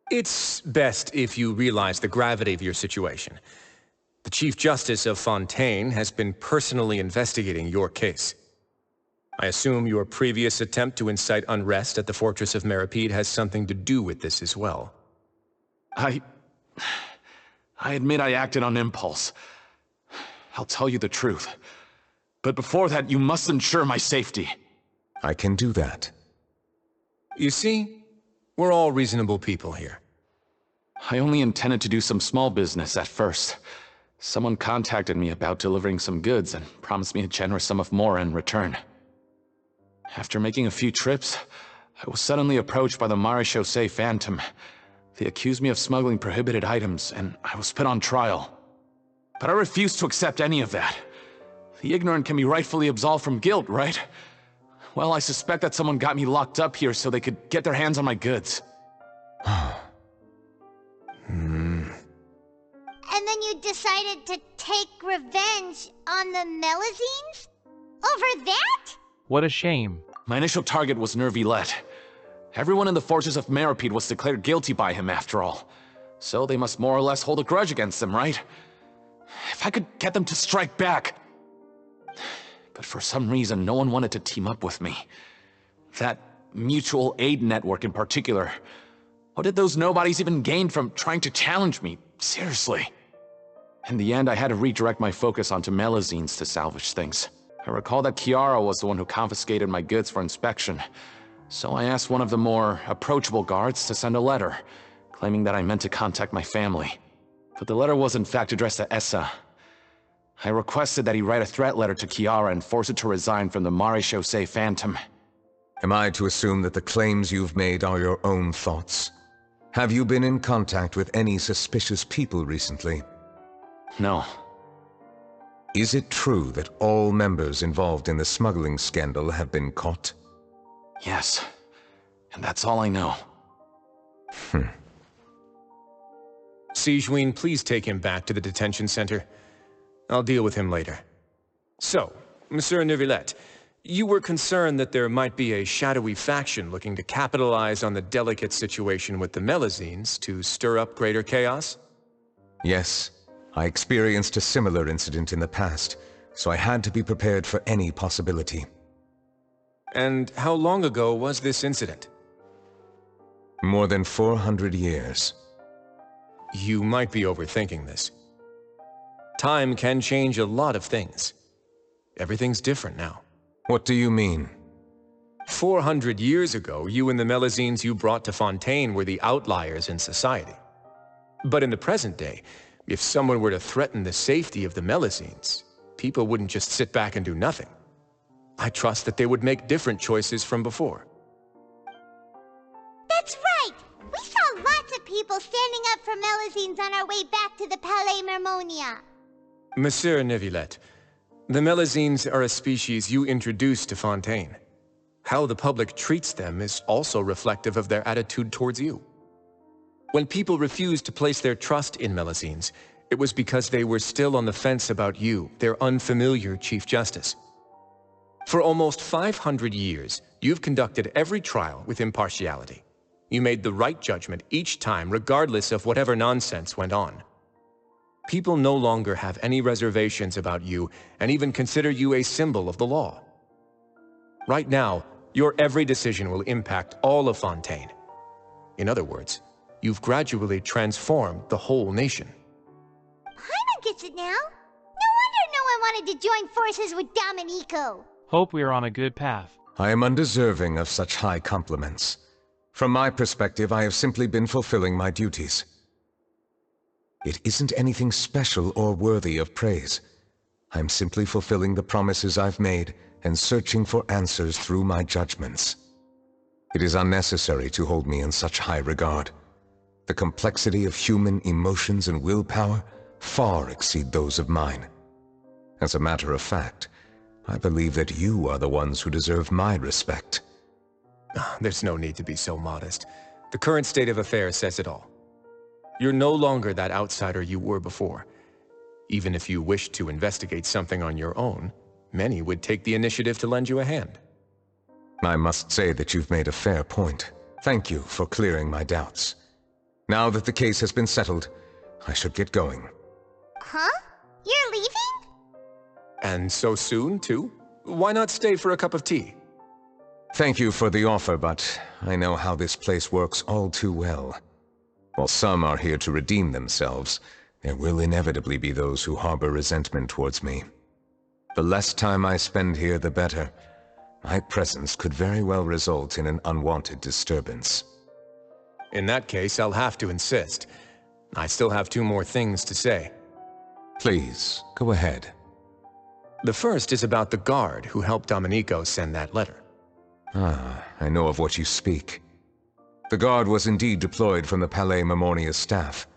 It's best if you realize the gravity of your situation. The Chief Justice of Fontaine has been personally investigating your case. I assume your previous attempt to incite unrest at the Fortress of Meripede has something to do with this as well. I admit I acted on impulse. I'll tell you the truth. But before that, you must ensure my safety. I can do that. You see, we're all reasonable people here. I only intended to do some small business at first. Someone contacted me about delivering some goods and promised me a generous sum of more in return. After making a few trips, I was suddenly approached by the Marechaussee Phantom. They accused me of smuggling prohibited items, and I was put on trial. But I refused to accept any of that. The ignorant can be rightfully absolved from guilt, right? Well, I suspect that someone got me locked up here so they could get their hands on my goods. And then you decided to take revenge on the Melazines? Over that? What a shame. My initial target was Neuvillette. Everyone in the forces of Meropide was declared guilty by him, after all. So they must more or less hold a grudge against him, right? If I could get them to strike back... But for some reason, no one wanted to team up with me. That mutual aid network in particular. What did those nobodies even gain from trying to challenge me? Seriously. In the end, I had to redirect my focus onto Melazines to salvage things. I recall that Kiara was the one who confiscated my goods for inspection. So I asked one of the more approachable guards to send a letter, claiming that I meant to contact my family. But the letter was in fact addressed to Essa. I requested that he write a threat letter to Kiara and force it to resign from the Marechaussee Phantom. Am I to assume that the claims you've made are your own thoughts? Have you been in contact with any suspicious people recently? No. Is it true that all members involved in the smuggling scandal have been caught? Yes. And that's all I know. Sigewinne, please take him back to the detention center. I'll deal with him later. So, Monsieur Neuvillette, you were concerned that there might be a shadowy faction looking to capitalize on the delicate situation with the Melazines to stir up greater chaos? Yes. I experienced a similar incident in the past, so I had to be prepared for any possibility. And how long ago was this incident? More than 400 years. You might be overthinking this. Time can change a lot of things. Everything's different now. What do you mean? 400 years ago, you and the Melazines you brought to Fontaine were the outliers in society. But in the present day, if someone were to threaten the safety of the Melazines, people wouldn't just sit back and do nothing. I trust that they would make different choices from before. That's right! We saw lots of people standing up for Melazines on our way back to the Palais Mermonia. Monsieur Neuvillette, the Melazines are a species you introduced to Fontaine. How the public treats them is also reflective of their attitude towards you. When people refused to place their trust in Melazines, it was because they were still on the fence about you, their unfamiliar Chief Justice. For almost 500 years, you've conducted every trial with impartiality. You made the right judgment each time, regardless of whatever nonsense went on. People no longer have any reservations about you and even consider you a symbol of the law. Right now, your every decision will impact all of Fontaine. In other words, you've gradually transformed the whole nation. Paimon gets it now. No wonder no one wanted to join forces with Domenico. Hope we are on a good path. I am undeserving of such high compliments. From my perspective, I have simply been fulfilling my duties. It isn't anything special or worthy of praise. I'm simply fulfilling the promises I've made and searching for answers through my judgments. It is unnecessary to hold me in such high regard. The complexity of human emotions and willpower far exceed those of mine. As a matter of fact, I believe that you are the ones who deserve my respect. There's no need to be so modest. The current state of affairs says it all. You're no longer that outsider you were before. Even if you wished to investigate something on your own, many would take the initiative to lend you a hand. I must say that you've made a fair point. Thank you for clearing my doubts. Now that the case has been settled, I should get going. Huh? You're leaving? And so soon, too? Why not stay for a cup of tea? Thank you for the offer, but I know how this place works all too well. While some are here to redeem themselves, there will inevitably be those who harbor resentment towards me. The less time I spend here, the better. My presence could very well result in an unwanted disturbance. In that case, I'll have to insist. I still have 2 more things to say. Please, go ahead. The first is about the guard who helped Domenico send that letter. Ah, I know of what you speak. The guard was indeed deployed from the Palais Memoria's staff.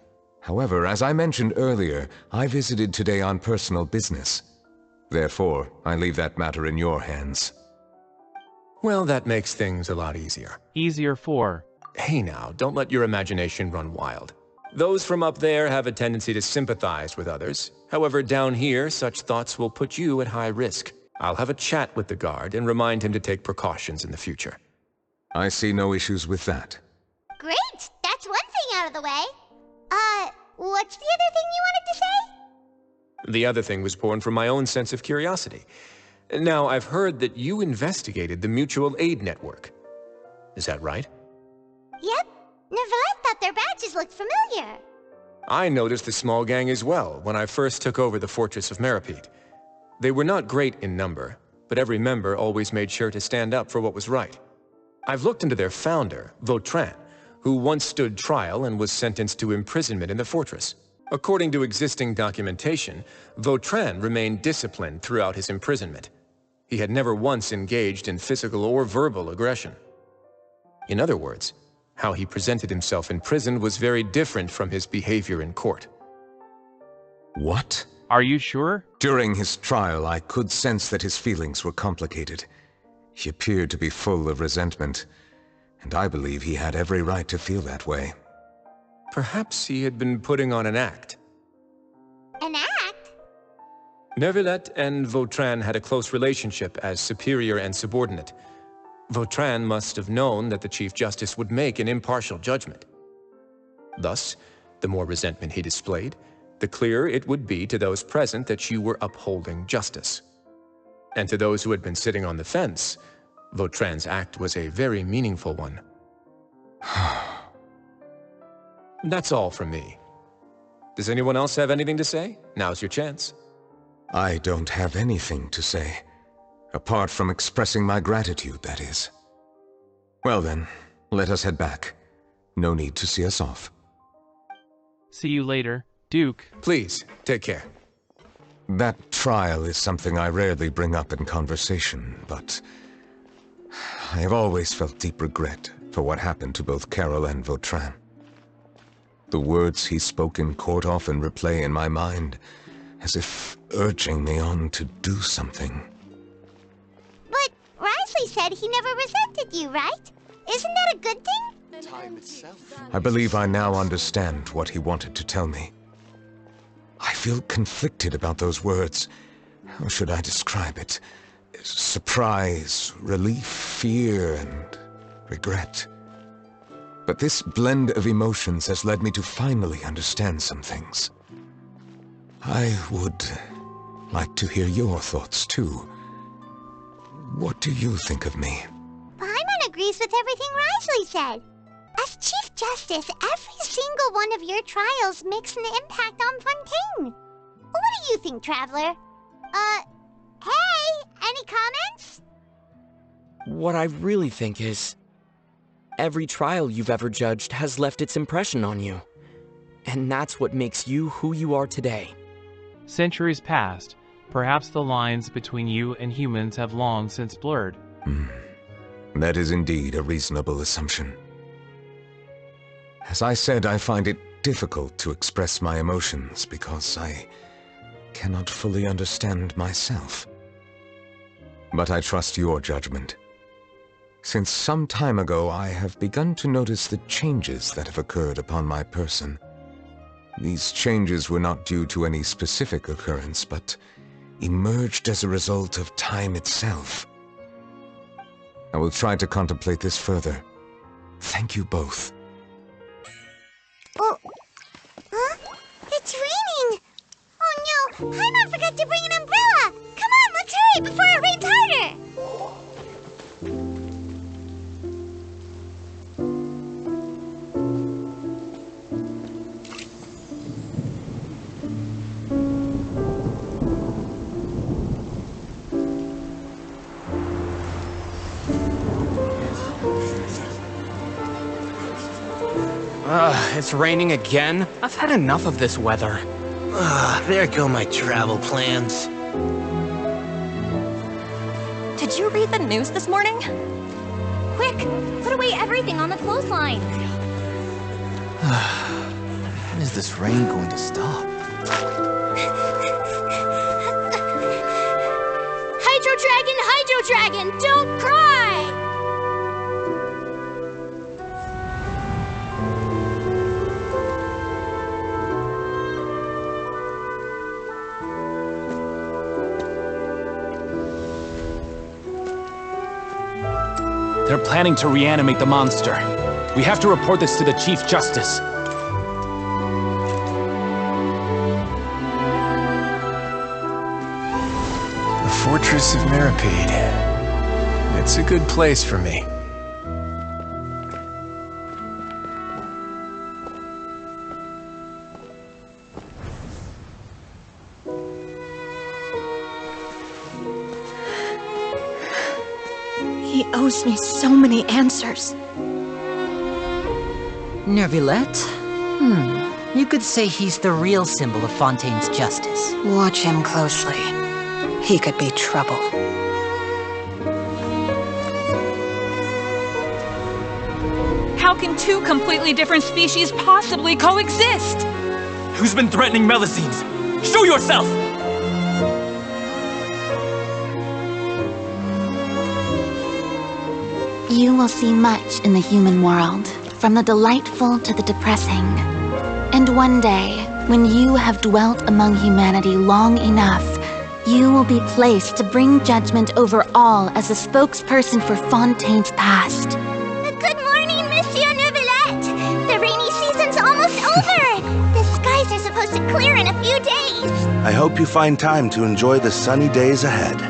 However, as I mentioned earlier, I visited today on personal business. Therefore, I leave that matter in your hands. Well, that makes things a lot easier. Easier for? Hey now, don't let your imagination run wild. Those from up there have a tendency to sympathize with others. However, down here, such thoughts will put you at high risk. I'll have a chat with the guard and remind him to take precautions in the future. I see no issues with that. Great! That's one thing out of the way. What's the other thing you wanted to say? The other thing was born from my own sense of curiosity. Now, I've heard that you investigated the mutual aid network. Is that right? Yep. Neuvillette thought their badges looked familiar. I noticed the small gang as well when I first took over the Fortress of Meripede. They were not great in number, but every member always made sure to stand up for what was right. I've looked into their founder, Vautrin, who once stood trial and was sentenced to imprisonment in the fortress. According to existing documentation, Vautrin remained disciplined throughout his imprisonment. He had never once engaged in physical or verbal aggression. In other words, how he presented himself in prison was very different from his behavior in court. What? Are you sure? During his trial, I could sense that his feelings were complicated. He appeared to be full of resentment, and I believe he had every right to feel that way. Perhaps he had been putting on an act. An act? Neuvillette and Vautrin had a close relationship as superior and subordinate. Vautrin must have known that the Chief Justice would make an impartial judgment. Thus, the more resentment he displayed, the clearer it would be to those present that you were upholding justice. And to those who had been sitting on the fence, Vautrin's act was a very meaningful one. That's all from me. Does anyone else have anything to say? Now's your chance. I don't have anything to say. Apart from expressing my gratitude, that is. Well then, let us head back. No need to see us off. See you later, Duke. Please, take care. That trial is something I rarely bring up in conversation, but I have always felt deep regret for what happened to both Carol and Vautrin. The words he spoke in court often replay in my mind, as if urging me on to do something. But Risley said he never resented you, right? Isn't that a good thing? Time itself. I believe I now understand what he wanted to tell me. I feel conflicted about those words. How should I describe it? Surprise, relief, fear, and regret. But this blend of emotions has led me to finally understand some things. I would like to hear your thoughts, too. What do you think of me? Paimon agrees with everything Risley said. As Chief Justice, every single one of your trials makes an impact on Fontaine. What do you think, Traveler? Hey, any comments? What I really think is, every trial you've ever judged has left its impression on you. And that's what makes you who you are today. Centuries passed. Perhaps the lines between you and humans have long since blurred. That is indeed a reasonable assumption. As I said, I find it difficult to express my emotions because I cannot fully understand myself. But I trust your judgment. Since some time ago, I have begun to notice the changes that have occurred upon my person. These changes were not due to any specific occurrence, but emerged as a result of time itself. I will try to contemplate this further. Thank you both. Oh, huh? It's raining! Oh no, Paimon forgot to bring an umbrella! Come on, let's hurry before it rains harder! It's raining again? I've had enough of this weather. There go my travel plans. Did you read the news this morning? Quick, put away everything on the clothesline. When is this rain going to stop? Hydro Dragon, don't cry! They're planning to reanimate the monster. We have to report this to the Chief Justice. The Fortress of Meripede. It's a good place for me. He owes me so many answers. Neuvillette? You could say he's the real symbol of Fontaine's justice. Watch him closely. He could be trouble. How can two completely different species possibly coexist? Who's been threatening Melusines? Show yourself! You will see much in the human world, from the delightful to the depressing. And one day, when you have dwelt among humanity long enough, you will be placed to bring judgment over all as a spokesperson for Fontaine's past. Good morning, Monsieur Neuvillette! The rainy season's almost over! The skies are supposed to clear in a few days! I hope you find time to enjoy the sunny days ahead.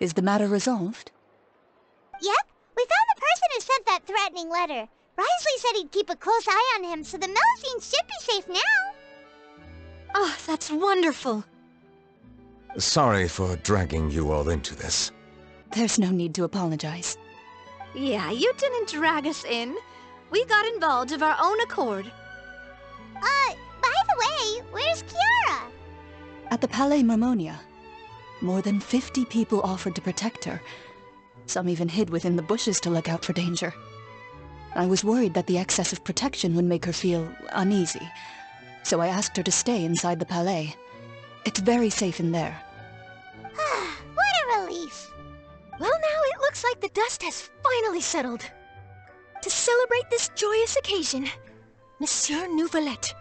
Is the matter resolved? Yep, we found the person who sent that threatening letter. Risley said he'd keep a close eye on him, so the Melusines should be safe now. Oh, that's wonderful. Sorry for dragging you all into this. There's no need to apologize. Yeah, you didn't drag us in. We got involved of our own accord. By the way, where's Kiara? At the Palais Marmonia. More than 50 people offered to protect her. Some even hid within the bushes to look out for danger. I was worried that the excess of protection would make her feel uneasy, so I asked her to stay inside the Palais. It's very safe in there. What a relief. Well, now it looks like the dust has finally settled. To celebrate this joyous occasion, Monsieur Neuvillette,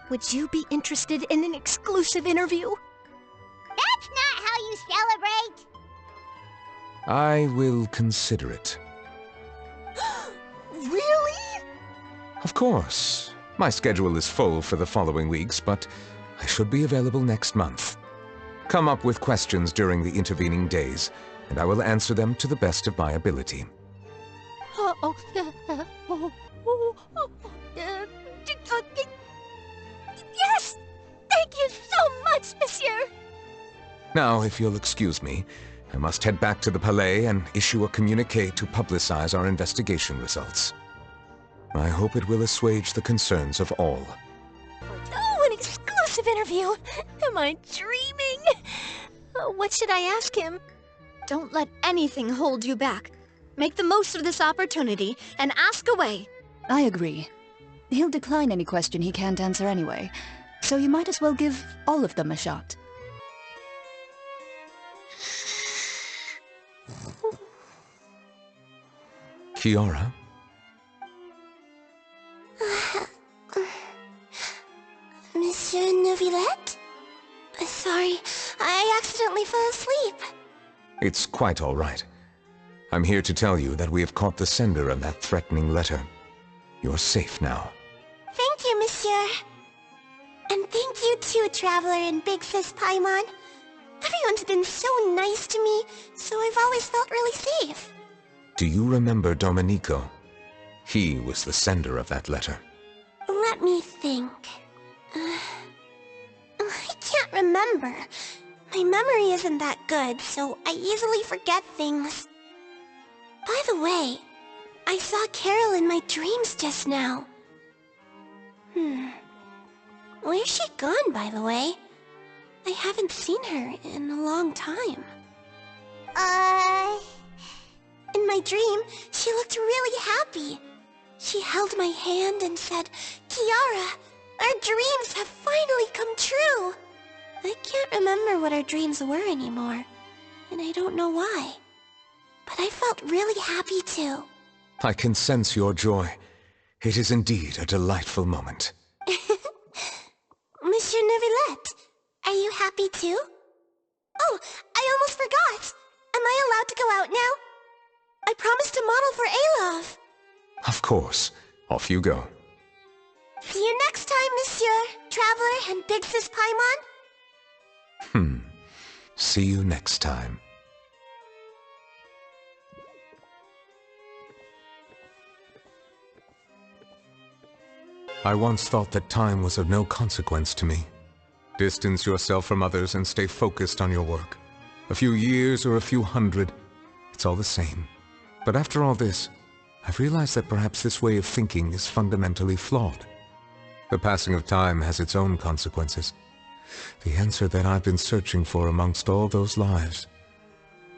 would you be interested in an exclusive interview? That's not how you celebrate! I will consider it. Really? Of course. My schedule is full for the following weeks, but I should be available next month. Come up with questions during the intervening days, and I will answer them to the best of my ability. Yes! Thank you so much, Monsieur! Now, if you'll excuse me, I must head back to the Palais and issue a communiqué to publicize our investigation results. I hope it will assuage the concerns of all. Oh, an exclusive interview! Am I dreaming? What should I ask him? Don't let anything hold you back. Make the most of this opportunity and ask away. I agree. He'll decline any question he can't answer anyway, so you might as well give all of them a shot. Kiara? Monsieur Neuvillette? Sorry, I accidentally fell asleep. It's quite all right. I'm here to tell you that we have caught the sender of that threatening letter. You're safe now. Thank you, Monsieur. And thank you too, Traveler and Big Sis Paimon. Everyone's been so nice to me, so I've always felt really safe. Do you remember Domenico? He was the sender of that letter. Let me think. I can't remember. My memory isn't that good, so I easily forget things. By the way, I saw Carol in my dreams just now. Where's she gone, by the way? I haven't seen her in a long time. In my dream, she looked really happy. She held my hand and said, "Kiara, our dreams have finally come true." I can't remember what our dreams were anymore, and I don't know why. But I felt really happy too. I can sense your joy. It is indeed a delightful moment. Monsieur Neuvillette, are you happy too? Oh, I almost forgot. Am I allowed to go out now? I promised to model for Alov. Of course. Off you go. See you next time, Monsieur, Traveler, and Big Sis Paimon. See you next time. I once thought that time was of no consequence to me. Distance yourself from others and stay focused on your work. A few years or a few hundred, it's all the same. But after all this, I've realized that perhaps this way of thinking is fundamentally flawed. The passing of time has its own consequences. The answer that I've been searching for amongst all those lives,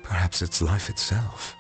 perhaps it's life itself.